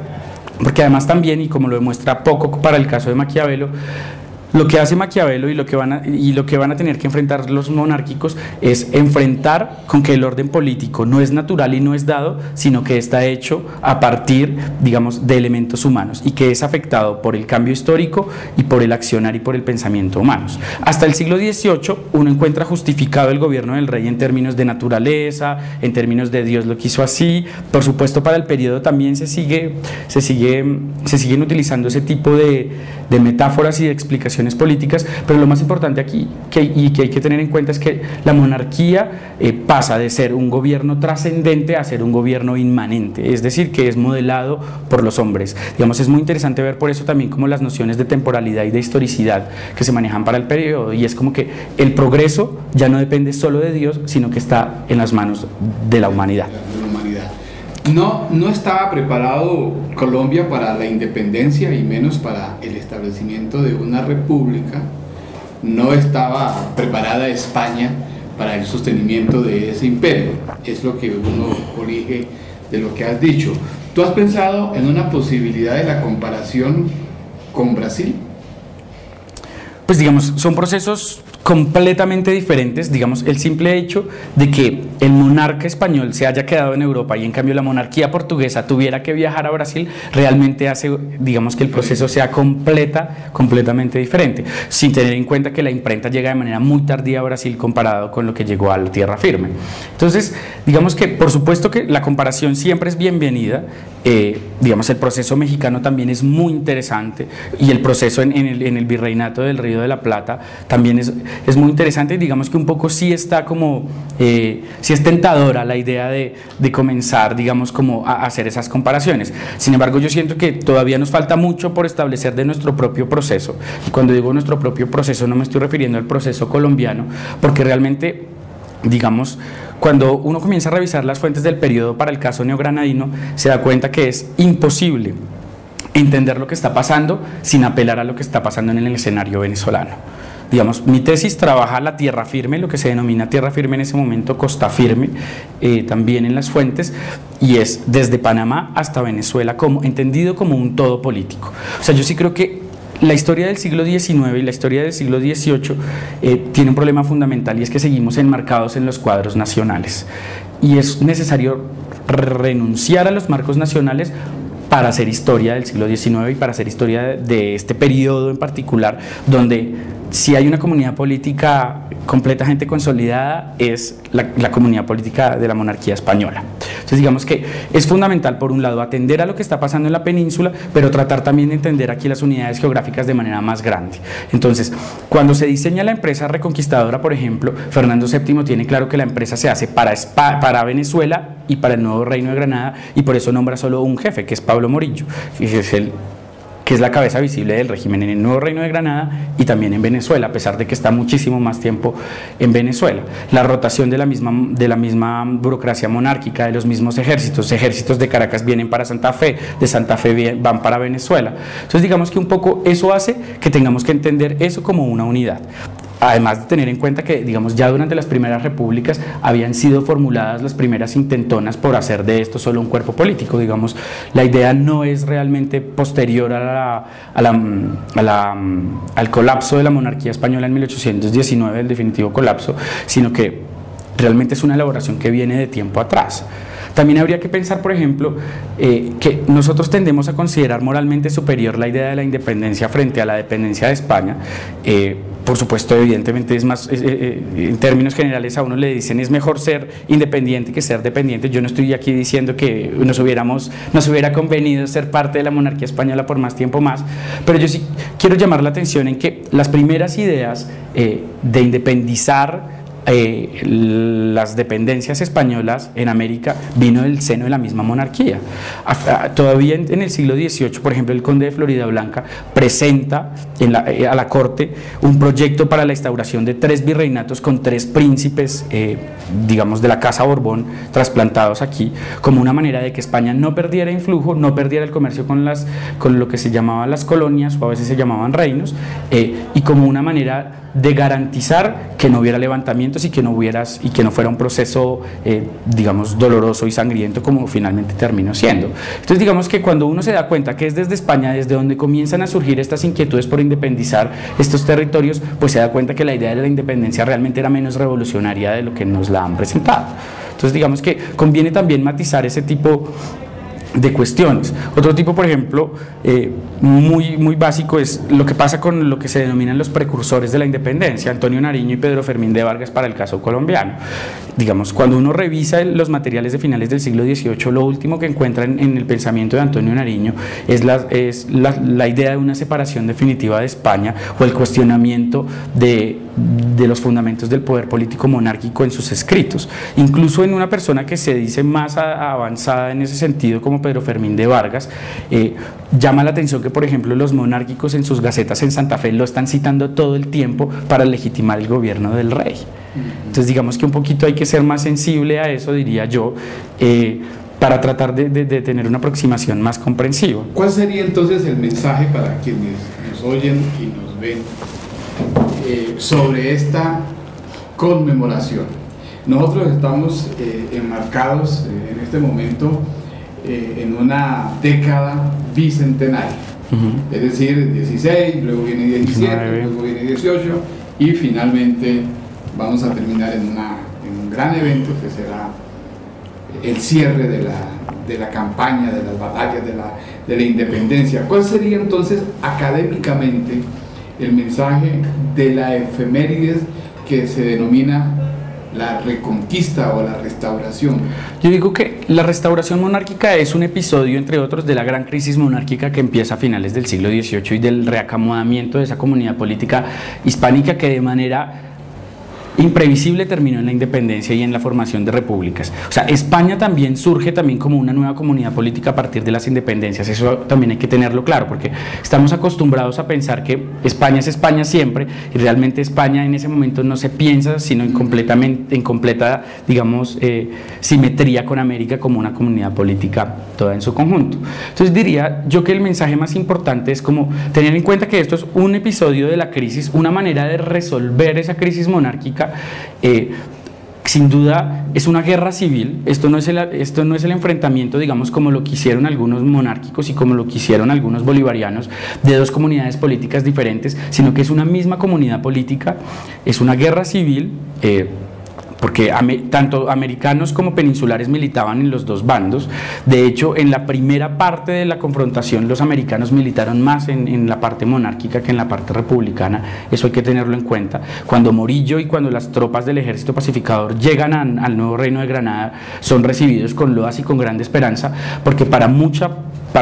porque además también, y como lo demuestra Pocock para el caso de Maquiavelo, lo que hace Maquiavelo y lo que van a tener que enfrentar los monárquicos es enfrentar con que el orden político no es natural y no es dado, sino que está hecho a partir, digamos, de elementos humanos y que es afectado por el cambio histórico y por el accionar y por el pensamiento humanos. Hasta el siglo XVIII uno encuentra justificado el gobierno del rey en términos de naturaleza, en términos de Dios lo quiso así. Por supuesto, para el periodo también se siguen utilizando ese tipo de metáforas y de explicaciones políticas, pero lo más importante aquí que hay que tener en cuenta es que la monarquía pasa de ser un gobierno trascendente a ser un gobierno inmanente, es decir, que es modelado por los hombres. Digamos, es muy interesante ver por eso también como las nociones de temporalidad y de historicidad que se manejan para el periodo, y es como que el progreso ya no depende solo de Dios, sino que está en las manos de la humanidad. No estaba preparado Colombia para la independencia y menos para el establecimiento de una república. No estaba preparada España para el sostenimiento de ese imperio. Es lo que uno colige de lo que has dicho. ¿Tú has pensado en una posibilidad de la comparación con Brasil? Pues digamos, son procesos completamente diferentes. Digamos, el simple hecho de que el monarca español se haya quedado en Europa y en cambio la monarquía portuguesa tuviera que viajar a Brasil, realmente hace, digamos, que el proceso sea completamente diferente, sin tener en cuenta que la imprenta llega de manera muy tardía a Brasil comparado con lo que llegó a la tierra firme. Entonces, digamos que por supuesto que la comparación siempre es bienvenida. Digamos, el proceso mexicano también es muy interesante y el proceso en el virreinato del Río de la Plata también es, es muy interesante. Digamos que un poco sí está como, sí es tentadora la idea de comenzar, digamos, como a hacer esas comparaciones. Sin embargo, yo siento que todavía nos falta mucho por establecer de nuestro propio proceso. Y cuando digo nuestro propio proceso, no me estoy refiriendo al proceso colombiano, porque realmente, digamos, cuando uno comienza a revisar las fuentes del periodo para el caso neogranadino, se da cuenta que es imposible entender lo que está pasando sin apelar a lo que está pasando en el escenario venezolano. Digamos, mi tesis trabaja la tierra firme, lo que se denomina tierra firme en ese momento, costa firme, también en las fuentes, y es desde Panamá hasta Venezuela, entendido como un todo político. O sea, yo sí creo que la historia del siglo XIX y la historia del siglo XVIII tiene un problema fundamental, y es que seguimos enmarcados en los cuadros nacionales, y es necesario renunciar a los marcos nacionales para hacer historia del siglo XIX y para hacer historia de este periodo en particular, donde si hay una comunidad política completamente consolidada, es la comunidad política de la monarquía española. Entonces, digamos que es fundamental, por un lado, atender a lo que está pasando en la península, pero tratar también de entender aquí las unidades geográficas de manera más grande. Entonces, cuando se diseña la empresa reconquistadora, por ejemplo, Fernando VII tiene claro que la empresa se hace para Venezuela y para el nuevo Reino de Granada, y por eso nombra solo un jefe, que es Pablo Morillo, que es la cabeza visible del régimen en el nuevo Reino de Granada y también en Venezuela, a pesar de que está muchísimo más tiempo en Venezuela. La rotación de la misma burocracia monárquica, de los mismos ejércitos de Caracas vienen para Santa Fe, de Santa Fe van para Venezuela. Entonces, digamos que un poco eso hace que tengamos que entender eso como una unidad. Además de tener en cuenta que, digamos, ya durante las primeras repúblicas habían sido formuladas las primeras intentonas por hacer de esto solo un cuerpo político. Digamos, la idea no es realmente posterior al colapso de la monarquía española en 1819, el definitivo colapso, sino que realmente es una elaboración que viene de tiempo atrás. También habría que pensar, por ejemplo, que nosotros tendemos a considerar moralmente superior la idea de la independencia frente a la dependencia de España. Por supuesto, evidentemente es más, en términos generales a uno le dicen es mejor ser independiente que ser dependiente. Yo no estoy aquí diciendo que nos hubiera convenido ser parte de la monarquía española por más tiempo más, pero yo sí quiero llamar la atención en que las primeras ideas de independizar las dependencias españolas en América vino del seno de la misma monarquía. Todavía en el siglo XVIII, por ejemplo, el conde de Floridablanca presenta a la corte un proyecto para la instauración de 3 virreinatos con 3 príncipes, digamos, de la Casa Borbón trasplantados aquí, como una manera de que España no perdiera influjo, no perdiera el comercio con lo que se llamaban las colonias, o a veces se llamaban reinos, y como una manera de garantizar que no hubiera levantamientos y que no fuera un proceso, digamos, doloroso y sangriento como finalmente terminó siendo. Entonces, digamos que cuando uno se da cuenta que es desde España desde donde comienzan a surgir estas inquietudes por independizar estos territorios, pues se da cuenta que la idea de la independencia realmente era menos revolucionaria de lo que nos la han presentado. Entonces, digamos que conviene también matizar ese tipo de cuestiones. Otro tipo, por ejemplo, muy básico, es lo que pasa con lo que se denominan los precursores de la independencia, Antonio Nariño y Pedro Fermín de Vargas para el caso colombiano. Digamos, cuando uno revisa los materiales de finales del siglo XVIII, lo último que encuentra en el pensamiento de Antonio Nariño es la idea de una separación definitiva de España, o el cuestionamiento de los fundamentos del poder político monárquico en sus escritos. Incluso en una persona que se dice más avanzada en ese sentido, como Pedro Fermín de Vargas, llama la atención que, por ejemplo, los monárquicos en sus gacetas en Santa Fe lo están citando todo el tiempo para legitimar el gobierno del rey. Entonces, digamos que un poquito hay que ser más sensible a eso, diría yo, para tratar de tener una aproximación más comprensiva. ¿Cuál sería entonces el mensaje para quienes nos oyen y nos ven sobre esta conmemoración? Nosotros estamos enmarcados en este momento en una década bicentenaria, es decir, 16, luego viene 17, luego viene 18 y finalmente vamos a terminar en un gran evento que será el cierre de la campaña, de las batallas de la independencia. ¿Cuál sería entonces académicamente el mensaje de la efemérides que se denomina la reconquista o la restauración? Yo digo que la restauración monárquica es un episodio, entre otros, de la gran crisis monárquica que empieza a finales del siglo XVIII y del reacomodamiento de esa comunidad política hispánica que de manera imprevisible terminó en la independencia y en la formación de repúblicas. O sea, España también surge también como una nueva comunidad política a partir de las independencias. Eso también hay que tenerlo claro, porque estamos acostumbrados a pensar que España es España siempre, y realmente España en ese momento no se piensa sino en completa, digamos, simetría con América como una comunidad política toda en su conjunto. Entonces diría yo que el mensaje más importante es como tener en cuenta que esto es un episodio de la crisis, una manera de resolver esa crisis monárquica. Sin duda es una guerra civil. Esto no es el enfrentamiento, digamos, como lo quisieron algunos monárquicos y como lo quisieron algunos bolivarianos, de dos comunidades políticas diferentes, sino que es una misma comunidad política, es una guerra civil, porque tanto americanos como peninsulares militaban en los dos bandos. De hecho, en la primera parte de la confrontación los americanos militaron más en la parte monárquica que en la parte republicana. Eso hay que tenerlo en cuenta. Cuando Morillo y cuando las tropas del ejército pacificador llegan al nuevo reino de Granada, son recibidos con loas y con grande esperanza, porque para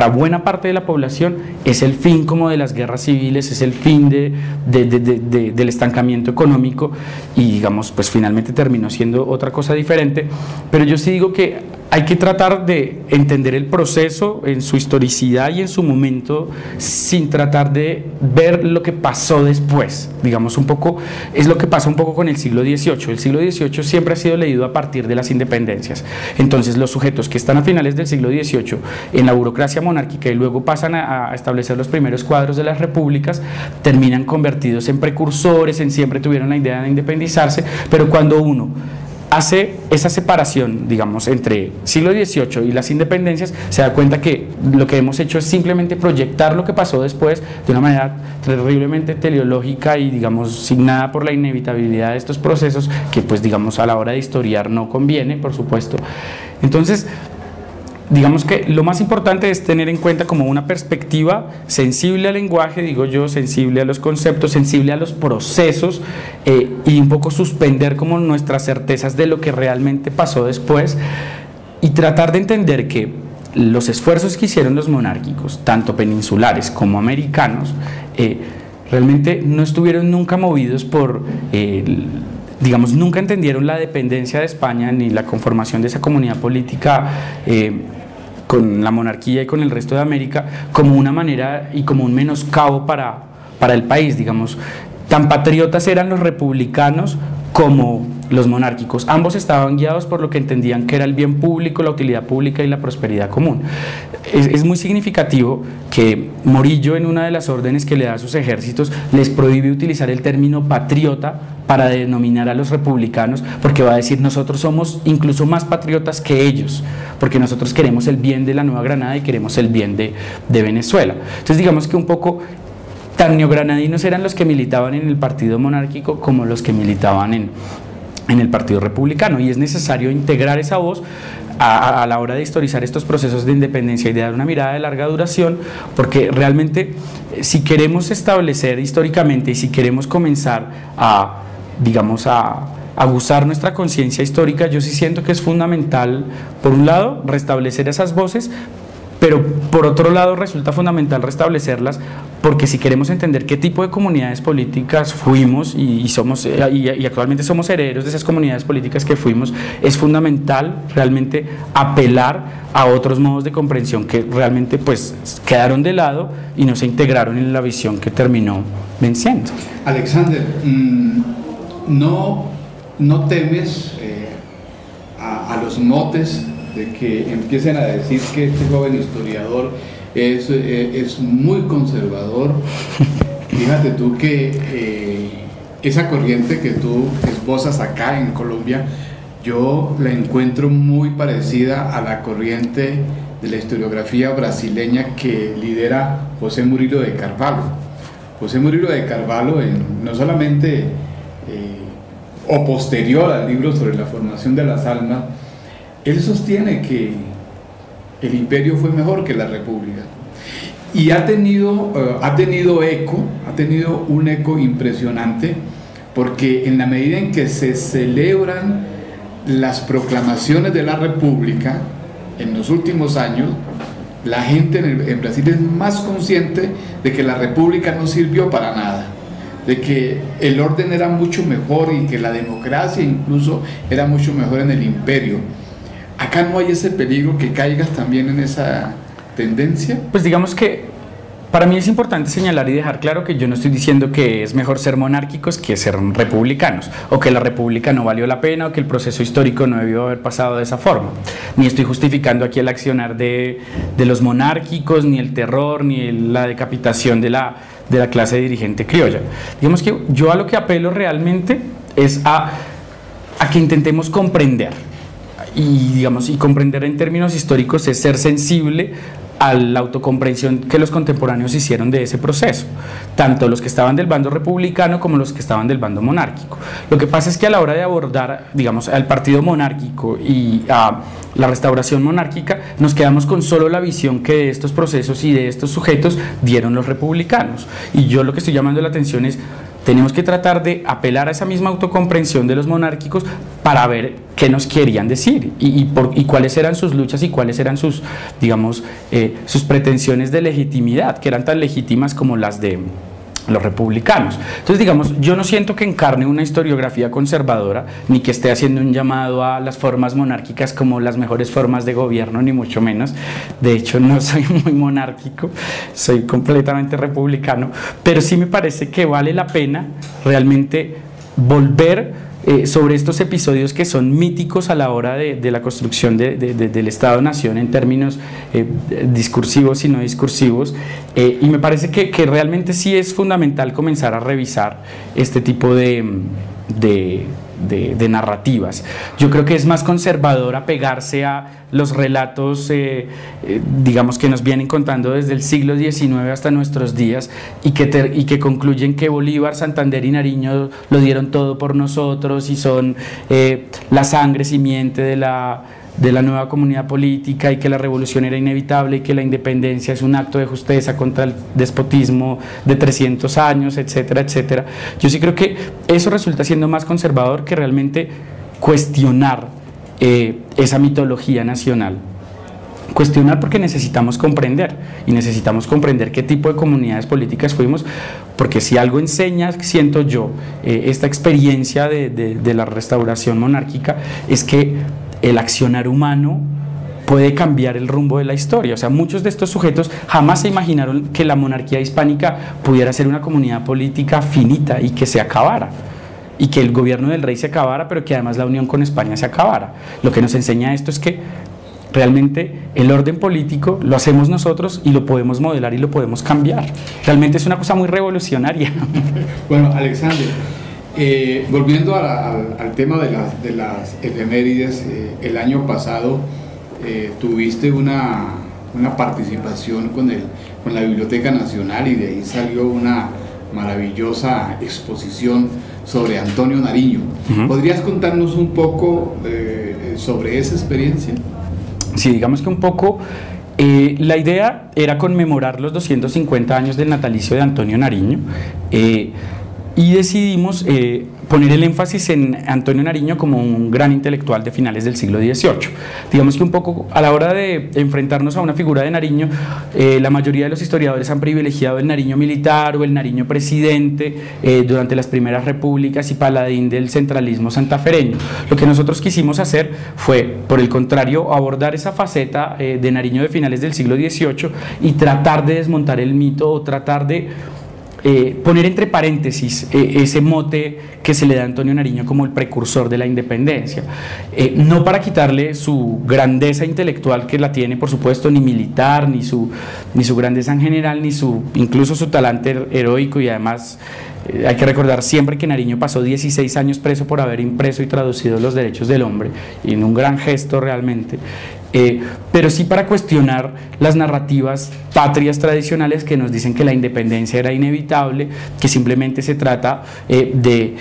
buena parte de la población es el fin como de las guerras civiles, es el fin del estancamiento económico, y digamos, pues finalmente terminó siendo otra cosa diferente. Pero yo sí digo que hay que tratar de entender el proceso en su historicidad y en su momento, sin tratar de ver lo que pasó después. Digamos, un poco es lo que pasa un poco con el siglo XVIII. El siglo XVIII siempre ha sido leído a partir de las independencias. Entonces los sujetos que están a finales del siglo XVIII en la burocracia monárquica y luego pasan a establecer los primeros cuadros de las repúblicas, terminan convertidos en precursores, siempre tuvieron la idea de independizarse, pero cuando uno hace esa separación, digamos, entre siglo XVIII y las independencias, se da cuenta que lo que hemos hecho es simplemente proyectar lo que pasó después de una manera terriblemente teleológica y, digamos, signada por la inevitabilidad de estos procesos que, pues, digamos, a la hora de historiar no conviene, por supuesto. Entonces, digamos que lo más importante es tener en cuenta como una perspectiva sensible al lenguaje, digo yo, sensible a los conceptos, sensible a los procesos, y un poco suspender como nuestras certezas de lo que realmente pasó después, y tratar de entender que los esfuerzos que hicieron los monárquicos, tanto peninsulares como americanos, realmente no estuvieron nunca movidos por digamos, nunca entendieron la dependencia de España ni la conformación de esa comunidad política con la monarquía y con el resto de América como una manera y como un menoscabo para el país. Digamos, tan patriotas eran los republicanos como los monárquicos. Ambos estaban guiados por lo que entendían que era el bien público, la utilidad pública y la prosperidad común. Es muy significativo que Morillo, en una de las órdenes que le da a sus ejércitos, les prohíbe utilizar el término patriota para denominar a los republicanos, porque va a decir: nosotros somos incluso más patriotas que ellos, porque nosotros queremos el bien de la Nueva Granada y queremos el bien de Venezuela. Entonces, digamos que un poco tan neogranadinos eran los que militaban en el partido monárquico como los que militaban en el partido republicano, y es necesario integrar esa voz a la hora de historizar estos procesos de independencia y de dar una mirada de larga duración, porque realmente, si queremos establecer históricamente y si queremos comenzar a, digamos, a aguzar nuestra conciencia histórica, yo sí siento que es fundamental, por un lado, restablecer esas voces, pero por otro lado resulta fundamental restablecerlas, porque si queremos entender qué tipo de comunidades políticas fuimos y actualmente somos herederos de esas comunidades políticas que fuimos, es fundamental realmente apelar a otros modos de comprensión que realmente, pues, quedaron de lado y no se integraron en la visión que terminó venciendo. Alexander, ¿no temes a los motes de que empiecen a decir que este joven historiador es muy conservador? Fíjate tú que esa corriente que tú esbozas acá en Colombia, yo la encuentro muy parecida a la corriente de la historiografía brasileña que lidera José Murilo de Carvalho. José Murilo de Carvalho, no solamente o posterior al libro sobre la formación de las almas, él sostiene que el imperio fue mejor que la república, y ha tenido un eco impresionante porque en la medida en que se celebran las proclamaciones de la República en los últimos años, la gente en Brasil es más consciente de que la República no sirvió para nada, de que el orden era mucho mejor y que la democracia incluso era mucho mejor en el imperio. ¿Acá no hay ese peligro que caigas también en esa tendencia? Pues digamos que para mí es importante señalar y dejar claro que yo no estoy diciendo que es mejor ser monárquicos que ser republicanos, o que la república no valió la pena, o que el proceso histórico no debió haber pasado de esa forma. Ni estoy justificando aquí el accionar de los monárquicos, ni el terror, ni la decapitación de la clase dirigente criolla. Digamos que yo a lo que apelo realmente es a que intentemos comprender, y comprender en términos históricos es ser sensible a la autocomprensión que los contemporáneos hicieron de ese proceso, tanto los que estaban del bando republicano como los que estaban del bando monárquico. Lo que pasa es que a la hora de abordar, al partido monárquico y a la restauración monárquica, nos quedamos con solo la visión que de estos procesos y de estos sujetos dieron los republicanos. Y yo lo que estoy llamando la atención es: tenemos que tratar de apelar a esa misma autocomprensión de los monárquicos para ver qué nos querían decir y cuáles eran sus luchas y cuáles eran sus, sus pretensiones de legitimidad, que eran tan legítimas como las de los republicanos. Entonces, yo no siento que encarne una historiografía conservadora, ni que esté haciendo un llamado a las formas monárquicas como las mejores formas de gobierno, ni mucho menos. De hecho, no soy muy monárquico, soy completamente republicano, pero sí me parece que vale la pena realmente volver sobre estos episodios que son míticos a la hora de la construcción del Estado-Nación en términos discursivos y no discursivos, y me parece que realmente sí es fundamental comenzar a revisar este tipo de narrativas. Yo creo que es más conservador apegarse a los relatos que nos vienen contando desde el siglo XIX hasta nuestros días y que concluyen que Bolívar, Santander y Nariño lo dieron todo por nosotros y son la sangre simiente de la nueva comunidad política, y que la revolución era inevitable y que la independencia es un acto de justeza contra el despotismo de 300 años, etcétera, etcétera. Yo sí creo que eso resulta siendo más conservador que realmente cuestionar esa mitología nacional. Cuestionar porque necesitamos comprender, y necesitamos comprender qué tipo de comunidades políticas fuimos, porque si algo enseña, siento yo, esta experiencia de la restauración monárquica, es que el accionar humano puede cambiar el rumbo de la historia. O sea, muchos de estos sujetos jamás se imaginaron que la monarquía hispánica pudiera ser una comunidad política finita y que se acabara, y que el gobierno del rey se acabara, pero que además la unión con España se acabara. Lo que nos enseña esto es que realmente el orden político lo hacemos nosotros y lo podemos modelar y lo podemos cambiar. Realmente es una cosa muy revolucionaria. Bueno, Alexander, volviendo al tema de las efemérides, el año pasado tuviste una participación con la Biblioteca Nacional, y de ahí salió una maravillosa exposición sobre Antonio Nariño. ¿Podrías contarnos un poco sobre esa experiencia? Sí, digamos que un poco la idea era conmemorar los 250 años del natalicio de Antonio Nariño, y decidimos poner el énfasis en Antonio Nariño como un gran intelectual de finales del siglo XVIII. Digamos que un poco a la hora de enfrentarnos a una figura de Nariño, la mayoría de los historiadores han privilegiado el Nariño militar o el Nariño presidente durante las primeras repúblicas y paladín del centralismo santafereño. Lo que nosotros quisimos hacer fue, por el contrario, abordar esa faceta de Nariño de finales del siglo XVIII y tratar de desmontar el mito, o tratar de poner entre paréntesis ese mote que se le da a Antonio Nariño como el precursor de la independencia, no para quitarle su grandeza intelectual, que la tiene por supuesto, ni militar, ni su grandeza en general, ni incluso su talante heroico, y además hay que recordar siempre que Nariño pasó 16 años preso por haber impreso y traducido los derechos del hombre, y en un gran gesto realmente, pero sí para cuestionar las narrativas patrias tradicionales que nos dicen que la independencia era inevitable, que simplemente se trata de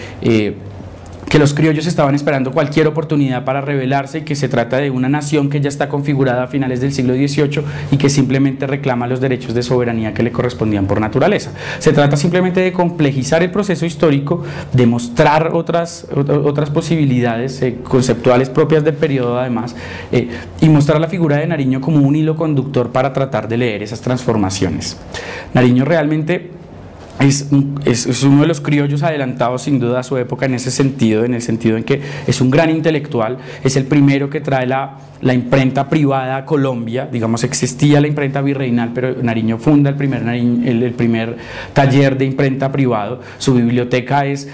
que los criollos estaban esperando cualquier oportunidad para rebelarse y que se trata de una nación que ya está configurada a finales del siglo XVIII y que simplemente reclama los derechos de soberanía que le correspondían por naturaleza. Se trata simplemente de complejizar el proceso histórico, de mostrar otras posibilidades conceptuales propias del periodo además, y mostrar la figura de Nariño como un hilo conductor para tratar de leer esas transformaciones. Nariño realmente es uno de los criollos adelantados sin duda a su época en ese sentido, en el sentido en que es un gran intelectual, es el primero que trae la imprenta privada a Colombia. Digamos, existía la imprenta virreinal, pero Nariño funda el primer taller de imprenta privado. Su biblioteca es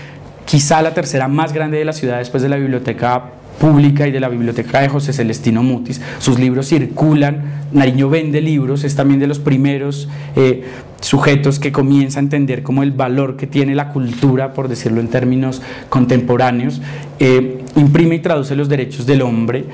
quizá la tercera más grande de la ciudad después de la biblioteca pública y de la biblioteca de José Celestino Mutis. Sus libros circulan, Nariño vende libros, es también de los primeros sujetos que comienza a entender como el valor que tiene la cultura, por decirlo en términos contemporáneos, imprime y traduce los derechos del hombre,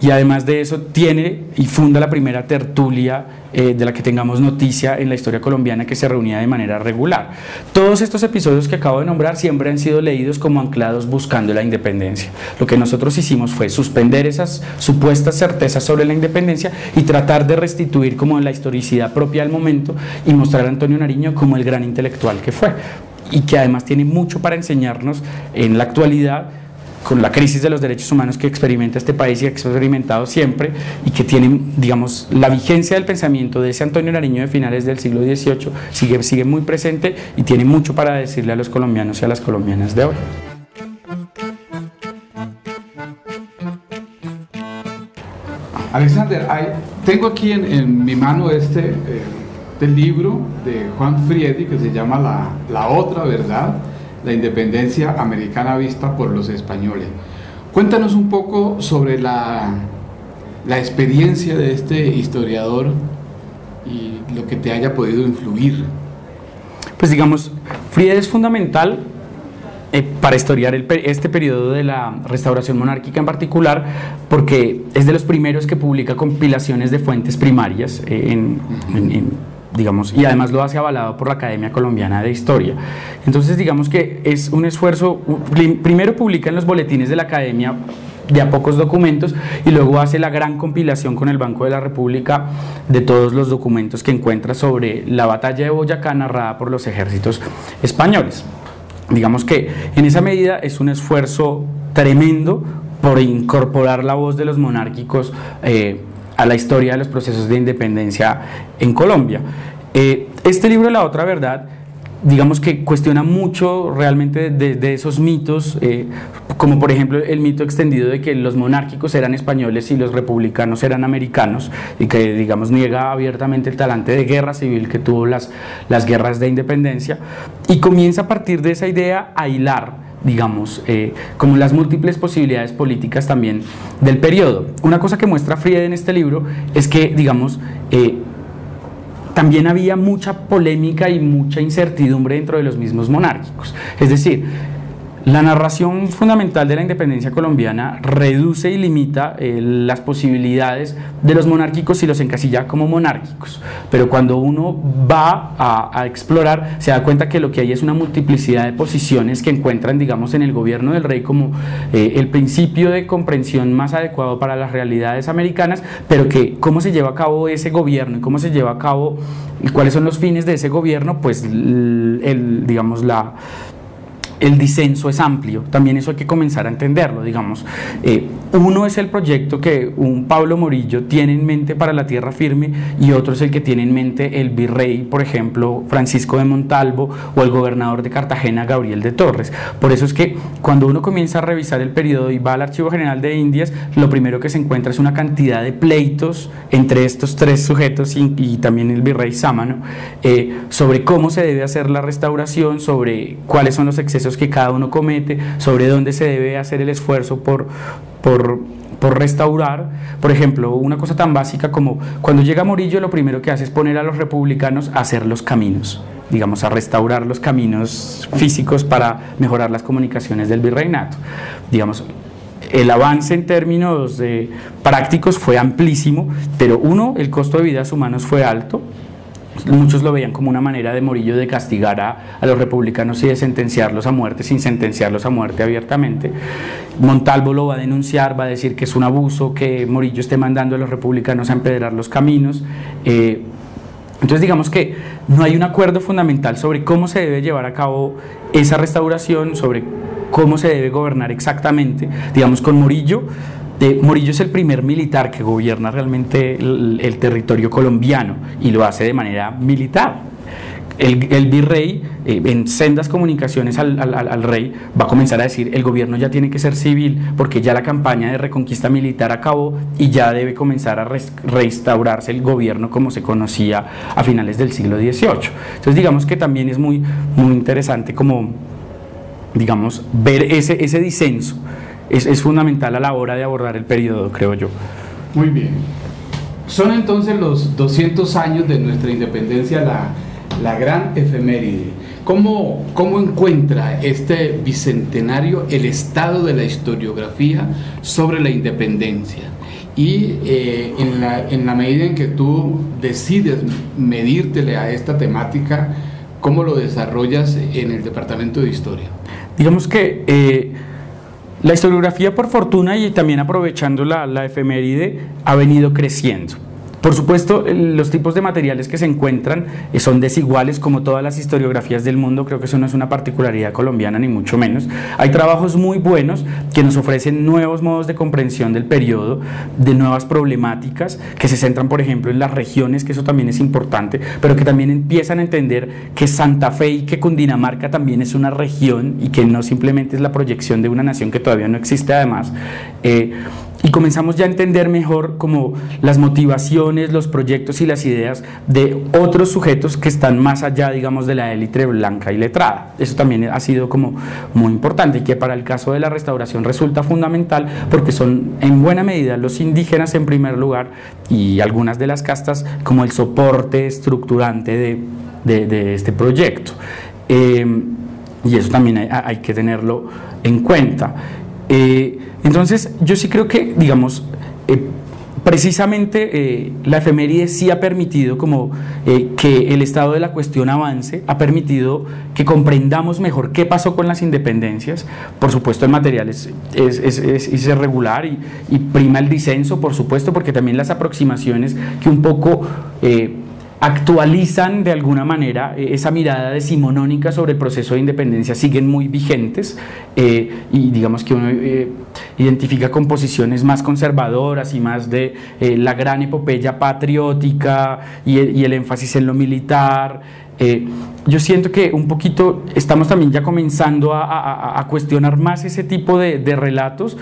y además de eso tiene y funda la primera tertulia de la que tengamos noticia en la historia colombiana, que se reunía de manera regular. Todos estos episodios que acabo de nombrar siempre han sido leídos como anclados buscando la independencia. Lo que nosotros hicimos fue suspender esas supuestas certezas sobre la independencia y tratar de restituir como la historicidad propia del momento y mostrar a Antonio Nariño como el gran intelectual que fue, y que además tiene mucho para enseñarnos en la actualidad, con la crisis de los derechos humanos que experimenta este país y ha experimentado siempre, y que tiene, digamos, la vigencia del pensamiento de ese Antonio Nariño de finales del siglo XVIII sigue muy presente y tiene mucho para decirle a los colombianos y a las colombianas de hoy. Alexander, tengo aquí en mi mano este libro de Juan Friedi que se llama La Otra Verdad, la independencia americana vista por los españoles. Cuéntanos un poco sobre la experiencia de este historiador y lo que te haya podido influir. Pues digamos, Friedi es fundamental para historiar este periodo de la restauración monárquica en particular, porque es de los primeros que publica compilaciones de fuentes primarias digamos, y además lo hace avalado por la Academia Colombiana de Historia. Entonces digamos que es un esfuerzo. Primero publica en los boletines de la Academia de a pocos documentos, y luego hace la gran compilación con el Banco de la República de todos los documentos que encuentra sobre la batalla de Boyacá narrada por los ejércitos españoles. Digamos que en esa medida es un esfuerzo tremendo por incorporar la voz de los monárquicos a la historia de los procesos de independencia en Colombia. Este libro, La Otra Verdad, digamos que cuestiona mucho realmente de esos mitos, como por ejemplo el mito extendido de que los monárquicos eran españoles y los republicanos eran americanos, y que digamos niega abiertamente el talante de guerra civil que tuvo las guerras de independencia, y comienza a partir de esa idea a hilar, digamos, como las múltiples posibilidades políticas también del periodo. Una cosa que muestra Friedi en este libro es que, digamos, también había mucha polémica y mucha incertidumbre dentro de los mismos monárquicos. Es decir, la narración fundamental de la independencia colombiana reduce y limita las posibilidades de los monárquicos y los encasilla como monárquicos, pero cuando uno va a explorar se da cuenta que lo que hay es una multiplicidad de posiciones que encuentran, digamos, en el gobierno del rey como el principio de comprensión más adecuado para las realidades americanas, pero que cómo se lleva a cabo ese gobierno y cómo se lleva a cabo y cuáles son los fines de ese gobierno, pues digamos el disenso es amplio. También eso hay que comenzar a entenderlo, digamos. Uno es el proyecto que un Pablo Morillo tiene en mente para la tierra firme, y otro es el que tiene en mente el virrey, por ejemplo, Francisco de Montalvo, o el gobernador de Cartagena, Gabriel de Torres. Por eso es que cuando uno comienza a revisar el periodo y va al Archivo General de Indias, lo primero que se encuentra es una cantidad de pleitos entre estos tres sujetos y también el virrey Sámano, sobre cómo se debe hacer la restauración, sobre cuáles son los excesos que cada uno comete, sobre dónde se debe hacer el esfuerzo por restaurar. Por ejemplo, una cosa tan básica como cuando llega Morillo, lo primero que hace es poner a los republicanos a hacer los caminos, digamos, a restaurar los caminos físicos para mejorar las comunicaciones del virreinato. Digamos, el avance en términos prácticos fue amplísimo, pero el costo de vidas humanos fue alto. muchos lo veían como una manera de Morillo de castigar a los republicanos y de sentenciarlos a muerte sin sentenciarlos a muerte abiertamente. Montalvo lo va a denunciar, va a decir que es un abuso, que Morillo esté mandando a los republicanos a empedrar los caminos. Entonces digamos que no hay un acuerdo fundamental sobre cómo se debe llevar a cabo esa restauración, sobre cómo se debe gobernar exactamente. Digamos, con Morillo, Morillo es el primer militar que gobierna realmente el territorio colombiano y lo hace de manera militar. El virrey, en sendas comunicaciones al rey, va a comenzar a decir: el gobierno ya tiene que ser civil porque ya la campaña de reconquista militar acabó y ya debe comenzar a restaurarse el gobierno como se conocía a finales del siglo XVIII. Entonces digamos que también es muy interesante como, digamos, ver ese disenso. Es fundamental a la hora de abordar el periodo, creo yo. Muy bien. Son entonces los 200 años de nuestra independencia la gran efeméride. ¿Cómo encuentra este bicentenario el estado de la historiografía sobre la independencia? Y en la medida en que tú decides medírtele a esta temática, ¿cómo lo desarrollas en el Departamento de Historia? Digamos que la historiografía, por fortuna y también aprovechando la efeméride, ha venido creciendo. Por supuesto, los tipos de materiales que se encuentran son desiguales como todas las historiografías del mundo. Creo que eso no es una particularidad colombiana ni mucho menos. Hay trabajos muy buenos que nos ofrecen nuevos modos de comprensión del periodo, de nuevas problemáticas que se centran, por ejemplo, en las regiones, que eso también es importante, pero que también empiezan a entender que Santa Fe y que Cundinamarca también es una región y que no simplemente es la proyección de una nación que todavía no existe además. Y comenzamos ya a entender mejor como las motivaciones, los proyectos y las ideas de otros sujetos que están más allá, digamos, de la élite blanca y letrada. Eso también ha sido como muy importante y que para el caso de la restauración resulta fundamental porque son en buena medida los indígenas en primer lugar y algunas de las castas como el soporte estructurante de este proyecto. Y eso también hay que tenerlo en cuenta. Entonces yo sí creo que, digamos, precisamente la efeméride sí ha permitido como que el estado de la cuestión avance, ha permitido que comprendamos mejor qué pasó con las independencias. Por supuesto el material es irregular y prima el disenso, por supuesto, porque también las aproximaciones que un poco actualizan de alguna manera esa mirada decimonónica sobre el proceso de independencia siguen muy vigentes, y digamos que uno identifica composiciones más conservadoras y más de la gran epopeya patriótica y el énfasis en lo militar. Yo siento que un poquito estamos también ya comenzando a cuestionar más ese tipo de relatos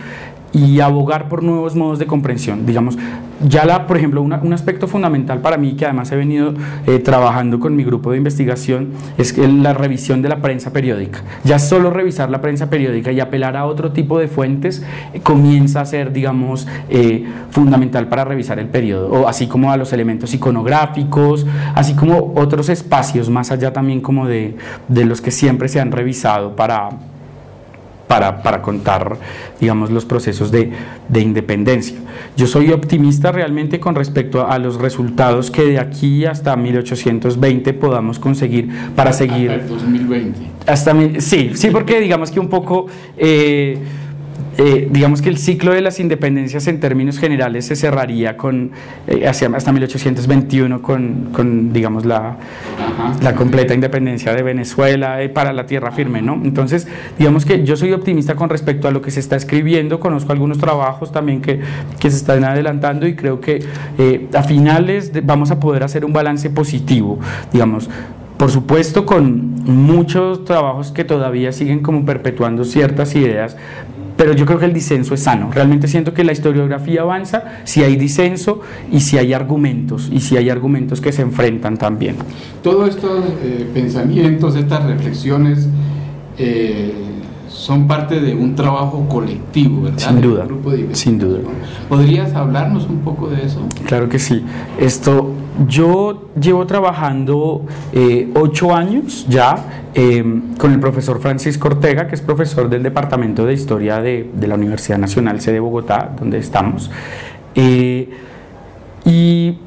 y abogar por nuevos modos de comprensión. Digamos, ya por ejemplo, un aspecto fundamental para mí, que además he venido trabajando con mi grupo de investigación, es la revisión de la prensa periódica. Ya solo revisar la prensa periódica y apelar a otro tipo de fuentes comienza a ser, digamos, fundamental para revisar el periodo, o así como a los elementos iconográficos, así como otros espacios más allá también como de los que siempre se han revisado para contar, digamos, los procesos de independencia. Yo soy optimista realmente con respecto a los resultados que de aquí hasta 1820 podamos conseguir para seguir. Hasta el 2020. Sí, porque digamos que un poco digamos que el ciclo de las independencias en términos generales se cerraría hasta 1821 con digamos la completa independencia de Venezuela para la tierra firme, ¿no? Entonces digamos que yo soy optimista con respecto a lo que se está escribiendo. Conozco algunos trabajos también que se están adelantando y creo que a finales vamos a poder hacer un balance positivo, digamos. Por supuesto, con muchos trabajos que todavía siguen como perpetuando ciertas ideas, pero yo creo que el disenso es sano. Realmente siento que la historiografía avanza si hay disenso y si hay argumentos, que se enfrentan también. Todos estos pensamientos, estas reflexiones son parte de un trabajo colectivo, ¿verdad? Sin duda, grupo de sin duda. ¿Podrías hablarnos un poco de eso? Claro que sí. Yo llevo trabajando 8 años ya con el profesor Francisco Ortega, que es profesor del Departamento de Historia de la Universidad Nacional C de Bogotá, donde estamos. Y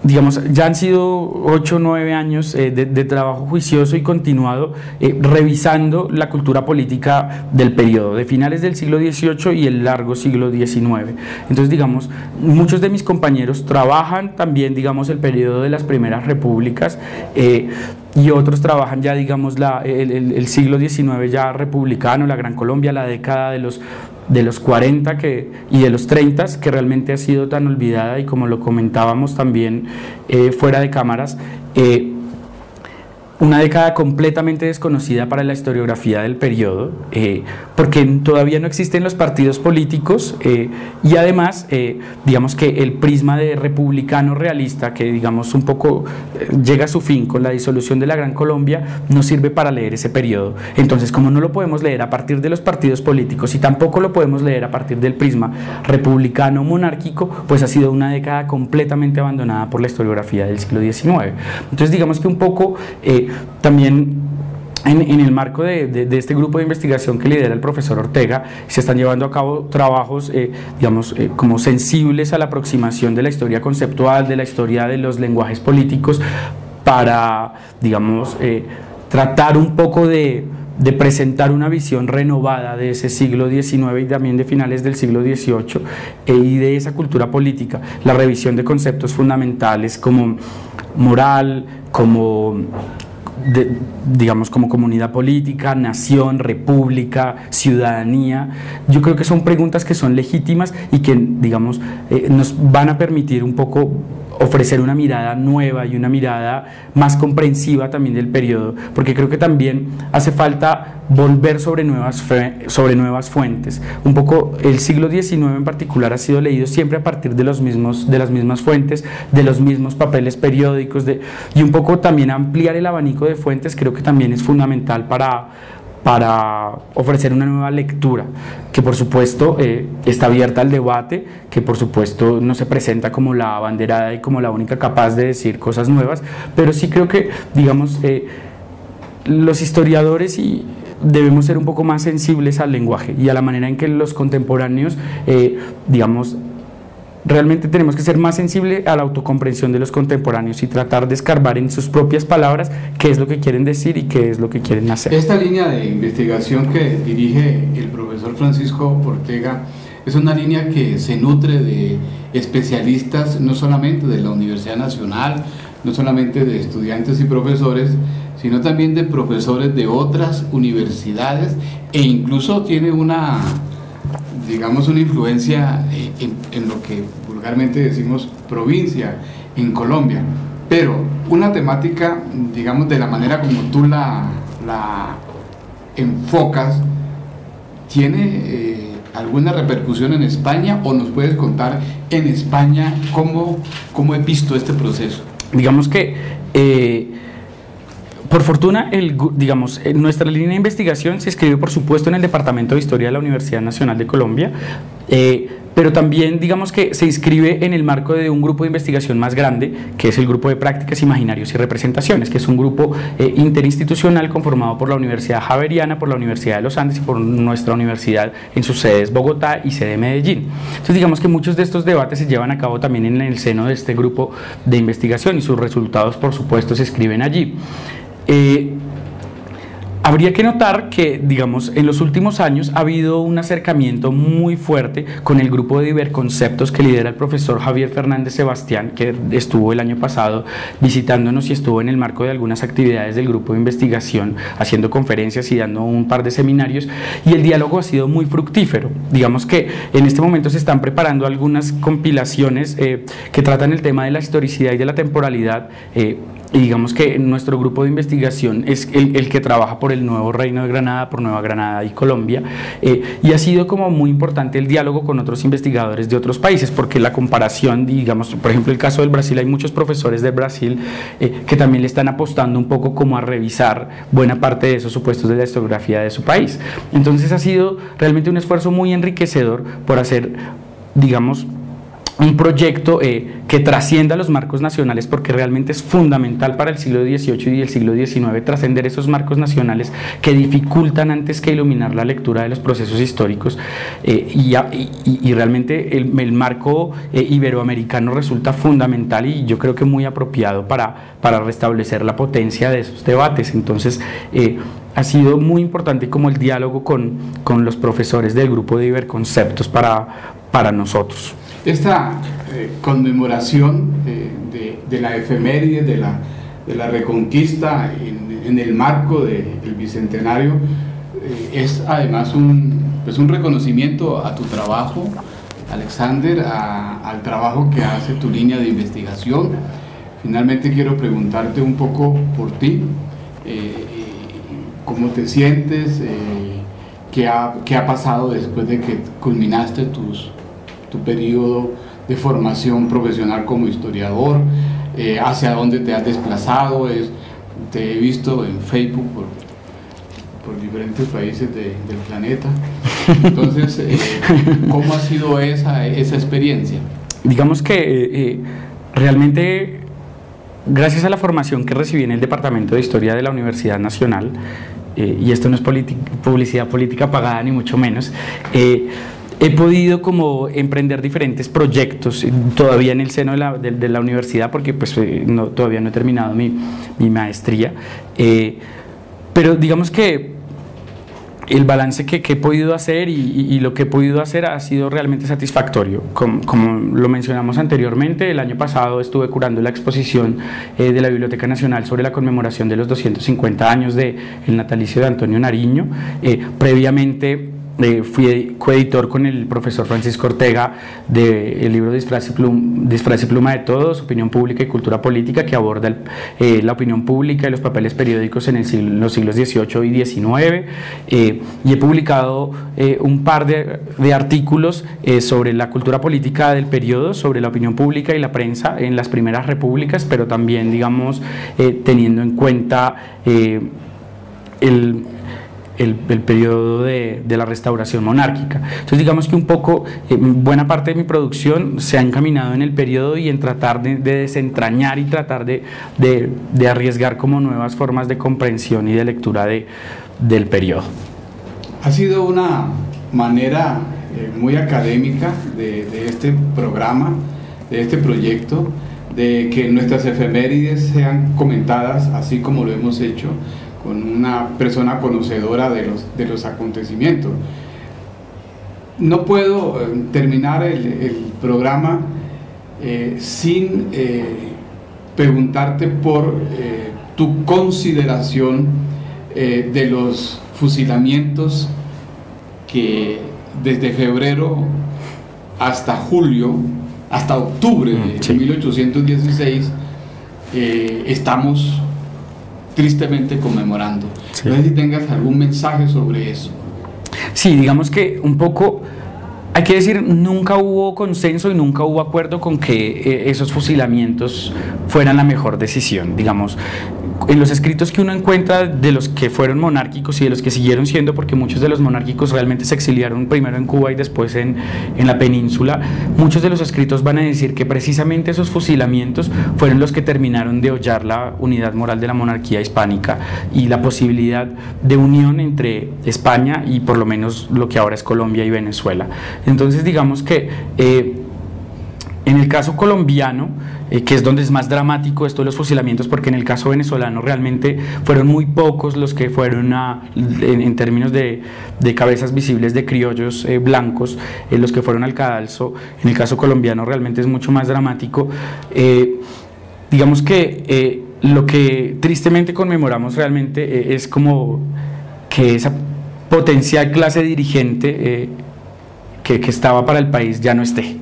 digamos, ya han sido 8 o 9 años de trabajo juicioso y continuado revisando la cultura política del periodo de finales del siglo XVIII y el largo siglo XIX. Entonces, digamos, muchos de mis compañeros trabajan también, digamos, el periodo de las primeras repúblicas y otros trabajan ya, digamos, el siglo XIX ya republicano, la Gran Colombia, la década de los 40 y de los 30, que realmente ha sido tan olvidada, y como lo comentábamos también fuera de cámaras, una década completamente desconocida para la historiografía del periodo, porque todavía no existen los partidos políticos y además, digamos que el prisma de republicano realista, que digamos un poco llega a su fin con la disolución de la Gran Colombia, no sirve para leer ese periodo. Entonces, como no lo podemos leer a partir de los partidos políticos y tampoco lo podemos leer a partir del prisma republicano monárquico, pues ha sido una década completamente abandonada por la historiografía del siglo XIX. Entonces, digamos que un poco también en el marco de este grupo de investigación que lidera el profesor Ortega, se están llevando a cabo trabajos, digamos, como sensibles a la aproximación de la historia conceptual, de la historia de los lenguajes políticos, para, digamos, tratar un poco de presentar una visión renovada de ese siglo XIX y también de finales del siglo XVIII y de esa cultura política, la revisión de conceptos fundamentales como moral, como digamos, como comunidad política, nación, república, ciudadanía. Yo creo que son preguntas que son legítimas y que, digamos, nos van a permitir un poco ofrecer una mirada nueva y una mirada más comprensiva también del periodo, porque creo que también hace falta volver sobre nuevas fuentes. Un poco el siglo XIX en particular ha sido leído siempre a partir de las mismas fuentes, de los mismos papeles periódicos, y un poco también ampliar el abanico de fuentes creo que también es fundamental para ofrecer una nueva lectura, que por supuesto está abierta al debate, que por supuesto no se presenta como la abanderada y como la única capaz de decir cosas nuevas, pero sí creo que, digamos, los historiadores debemos ser un poco más sensibles al lenguaje y a la manera en que los contemporáneos, digamos, realmente tenemos que ser más sensibles a la autocomprensión de los contemporáneos y tratar de escarbar en sus propias palabras qué es lo que quieren decir y qué es lo que quieren hacer. Esta línea de investigación que dirige el profesor Francisco Ortega es una línea que se nutre de especialistas, no solamente de la Universidad Nacional, no solamente de estudiantes y profesores, sino también de profesores de otras universidades, e incluso tiene una, digamos, una influencia en lo que vulgarmente decimos provincia, en Colombia. Pero una temática, digamos, de la manera como tú la enfocas, ¿tiene alguna repercusión en España, o nos puedes contar en España cómo he visto este proceso? Digamos que por fortuna, digamos, nuestra línea de investigación se escribe, por supuesto, en el Departamento de Historia de la Universidad Nacional de Colombia, pero también, digamos, que se inscribe en el marco de un grupo de investigación más grande, que es el Grupo de Prácticas, Imaginarios y Representaciones, que es un grupo interinstitucional conformado por la Universidad Javeriana, por la Universidad de los Andes y por nuestra universidad en sus sedes Bogotá y sede Medellín. Entonces, digamos que muchos de estos debates se llevan a cabo también en el seno de este grupo de investigación y sus resultados, por supuesto, se escriben allí. Habría que notar que, digamos, en los últimos años ha habido un acercamiento muy fuerte con el grupo de Iberconceptos que lidera el profesor Javier Fernández Sebastián, que estuvo el año pasado visitándonos y estuvo en el marco de algunas actividades del grupo de investigación, haciendo conferencias y dando un par de seminarios, y el diálogo ha sido muy fructífero. Digamos que en este momento se están preparando algunas compilaciones que tratan el tema de la historicidad y de la temporalidad, y digamos que nuestro grupo de investigación es el que trabaja por el nuevo Reino de Granada, por Nueva Granada y Colombia, y ha sido como muy importante el diálogo con otros investigadores de otros países, porque la comparación, digamos, por ejemplo, el caso del Brasil, hay muchos profesores de Brasil que también le están apostando un poco como a revisar buena parte de esos supuestos de la historiografía de su país. Entonces ha sido realmente un esfuerzo muy enriquecedor por hacer, digamos, un proyecto que trascienda los marcos nacionales, porque realmente es fundamental para el siglo XVIII y el siglo XIX trascender esos marcos nacionales que dificultan antes que iluminar la lectura de los procesos históricos, y realmente el marco iberoamericano resulta fundamental y yo creo que muy apropiado para restablecer la potencia de esos debates. Entonces ha sido muy importante como el diálogo con los profesores del grupo de Iberconceptos para nosotros. Esta conmemoración de la efeméride de la Reconquista en el marco del Bicentenario es además un reconocimiento a tu trabajo, Alexander, al trabajo que hace tu línea de investigación. Finalmente quiero preguntarte un poco por ti, cómo te sientes, qué ha pasado después de que culminaste tu periodo de formación profesional como historiador, hacia dónde te has desplazado. Te he visto en Facebook por diferentes países del planeta. Entonces, ¿cómo ha sido esa experiencia? Digamos que realmente, gracias a la formación que recibí en el Departamento de Historia de la Universidad Nacional, y esto no es publicidad política pagada ni mucho menos, he podido como emprender diferentes proyectos todavía en el seno de la universidad, porque pues todavía no he terminado mi maestría, pero digamos que el balance que he podido hacer y lo que he podido hacer ha sido realmente satisfactorio. Como lo mencionamos anteriormente, el año pasado estuve curando la exposición de la Biblioteca Nacional sobre la conmemoración de los 250 años del natalicio de Antonio Nariño. Previamente fui coeditor con el profesor Francisco Ortega del libro Disfraz y Pluma de Todos, Opinión Pública y Cultura Política, que aborda la opinión pública y los papeles periódicos en los siglos XVIII y XIX, y he publicado un par de artículos sobre la cultura política del periodo, sobre la opinión pública y la prensa en las primeras repúblicas, pero también, digamos, teniendo en cuenta el periodo de la restauración monárquica. Entonces digamos que un poco, buena parte de mi producción se ha encaminado en el periodo y en tratar de desentrañar y tratar de arriesgar como nuevas formas de comprensión y de lectura del periodo. Ha sido una manera muy académica de este programa, de este proyecto, de que nuestras efemérides sean comentadas así como lo hemos hecho, con una persona conocedora de los acontecimientos. No puedo terminar el programa sin preguntarte por tu consideración de los fusilamientos que desde febrero hasta julio, hasta octubre de 1816 estamos tristemente conmemorando. Sí. No sé si tengas algún mensaje sobre eso. Sí, digamos que un poco, hay que decir, nunca hubo consenso y nunca hubo acuerdo con que esos fusilamientos fueran la mejor decisión. Digamos, en los escritos que uno encuentra de los que fueron monárquicos y de los que siguieron siendo, porque muchos de los monárquicos realmente se exiliaron primero en Cuba y después en la península, muchos de los escritos van a decir que precisamente esos fusilamientos fueron los que terminaron de hollar la unidad moral de la monarquía hispánica y la posibilidad de unión entre España y por lo menos lo que ahora es Colombia y Venezuela. Entonces digamos que en el caso colombiano, que es donde es más dramático esto de los fusilamientos, porque en el caso venezolano realmente fueron muy pocos los que fueron en términos de cabezas visibles de criollos blancos, los que fueron al cadalso. En el caso colombiano realmente es mucho más dramático. Digamos que lo que tristemente conmemoramos realmente es como que esa potencial clase dirigente que estaba para el país ya no esté.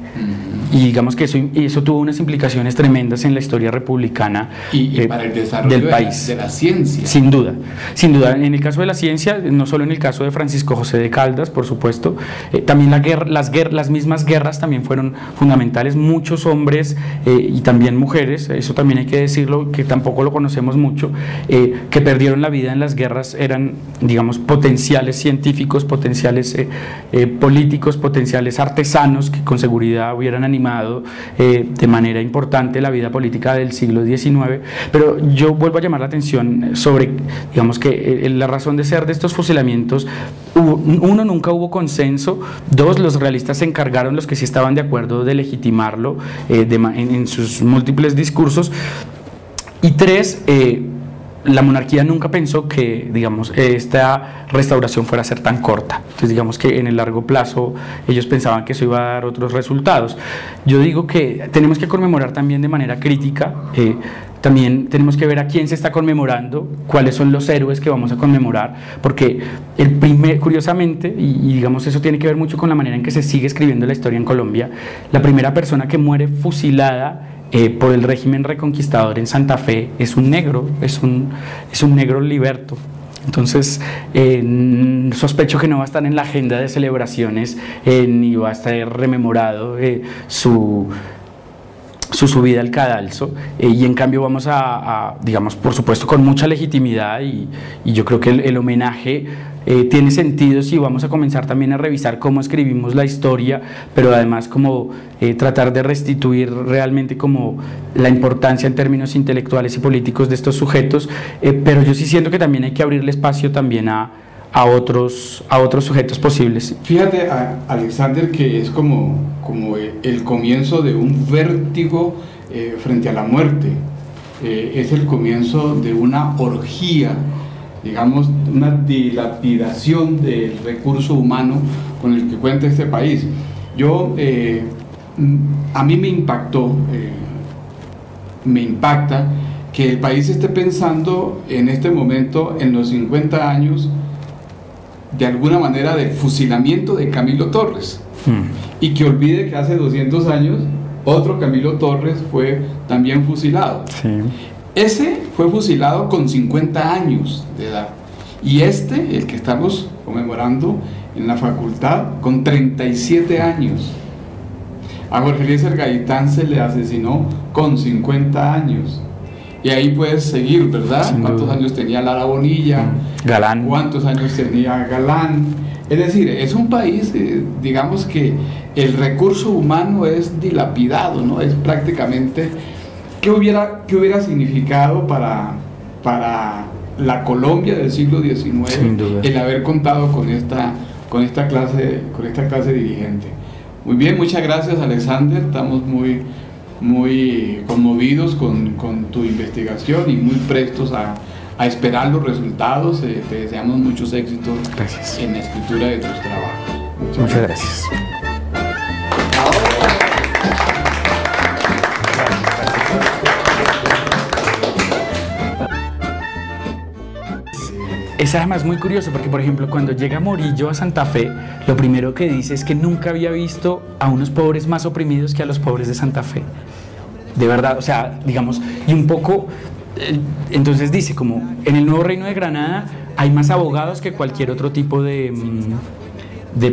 Y digamos que eso tuvo unas implicaciones tremendas en la historia republicana y para el desarrollo del país. De la ciencia. Sin duda, en el caso de la ciencia, no solo en el caso de Francisco José de Caldas, por supuesto, también las mismas guerras también fueron fundamentales. Muchos hombres y también mujeres, eso también hay que decirlo, que tampoco lo conocemos mucho, que perdieron la vida en las guerras eran, digamos, potenciales científicos, potenciales políticos, potenciales artesanos que con seguridad hubieran animado legitimado de manera importante la vida política del siglo XIX, pero yo vuelvo a llamar la atención sobre, digamos que la razón de ser de estos fusilamientos. Uno, nunca hubo consenso. Dos, los realistas se encargaron, los que sí estaban de acuerdo, de legitimarlo en sus múltiples discursos. Y tres, la monarquía nunca pensó que, digamos, esta restauración fuera a ser tan corta. Entonces, digamos que en el largo plazo ellos pensaban que eso iba a dar otros resultados. Yo digo que tenemos que conmemorar también de manera crítica. También tenemos que ver a quién se está conmemorando, cuáles son los héroes que vamos a conmemorar, porque curiosamente, y digamos eso tiene que ver mucho con la manera en que se sigue escribiendo la historia en Colombia, la primera persona que muere fusilada por el régimen reconquistador en Santa Fe es un negro, es un negro liberto. Entonces, sospecho que no va a estar en la agenda de celebraciones ni va a estar rememorado su subida al cadalso, y en cambio vamos digamos, por supuesto con mucha legitimidad, y yo creo que el homenaje tiene sentido si vamos a comenzar también a revisar cómo escribimos la historia, pero además como tratar de restituir realmente como la importancia en términos intelectuales y políticos de estos sujetos, pero yo sí siento que también hay que abrirle espacio también a otros sujetos posibles. Fíjate, Alexander, que es como el comienzo de un vértigo frente a la muerte. Es el comienzo de una orgía, digamos, una dilapidación del recurso humano con el que cuenta este país. A mí me impacta que el país esté pensando en este momento, en los 50 años, de alguna manera, del fusilamiento de Camilo Torres, y que olvide que hace 200 años otro Camilo Torres fue también fusilado. Sí. Ese fue fusilado con 50 años de edad, y el que estamos conmemorando en la facultad, con 37 años. A Jorge Eliezer Gaitán se le asesinó con 50 años. Y ahí puedes seguir, ¿verdad? ¿Cuántos años tenía Lara Bonilla? Galán. ¿Cuántos años tenía Galán? Es decir, es un país, digamos que el recurso humano es dilapidado, ¿no? Es prácticamente... ¿Qué hubiera significado para la Colombia del siglo XIX el haber contado con esta clase dirigente? Muy bien, muchas gracias, Alexander. Estamos muy conmovidos con tu investigación y muy prestos a esperar los resultados. Te deseamos muchos éxitos. Gracias. En la escritura de tus trabajos. Muchas gracias. Es además muy curioso porque, por ejemplo, cuando llega Morillo a Santa Fe, lo primero que dice es que nunca había visto a unos pobres más oprimidos que a los pobres de Santa Fe. De verdad, o sea, digamos, y un poco, entonces dice, como en el Nuevo Reino de Granada hay más abogados que cualquier otro tipo de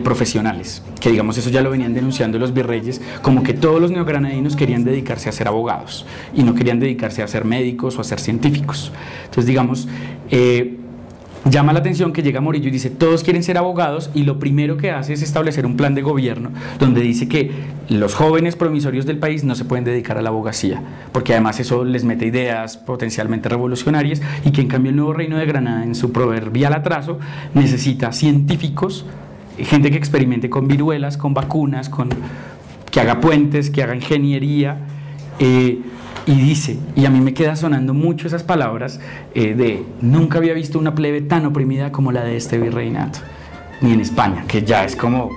profesionales, que digamos eso ya lo venían denunciando los virreyes, como que todos los neogranadinos querían dedicarse a ser abogados y no querían dedicarse a ser médicos o a ser científicos. Entonces, digamos, llama la atención que llega Morillo y dice todos quieren ser abogados, y lo primero que hace es establecer un plan de gobierno donde dice que los jóvenes promisorios del país no se pueden dedicar a la abogacía porque además eso les mete ideas potencialmente revolucionarias, y que en cambio el Nuevo Reino de Granada, en su proverbial atraso, necesita científicos, gente que experimente con viruelas, con vacunas, que haga puentes, que haga ingeniería. Y dice, y a mí me queda sonando mucho esas palabras, de nunca había visto una plebe tan oprimida como la de este virreinato, ni en España, que ya es como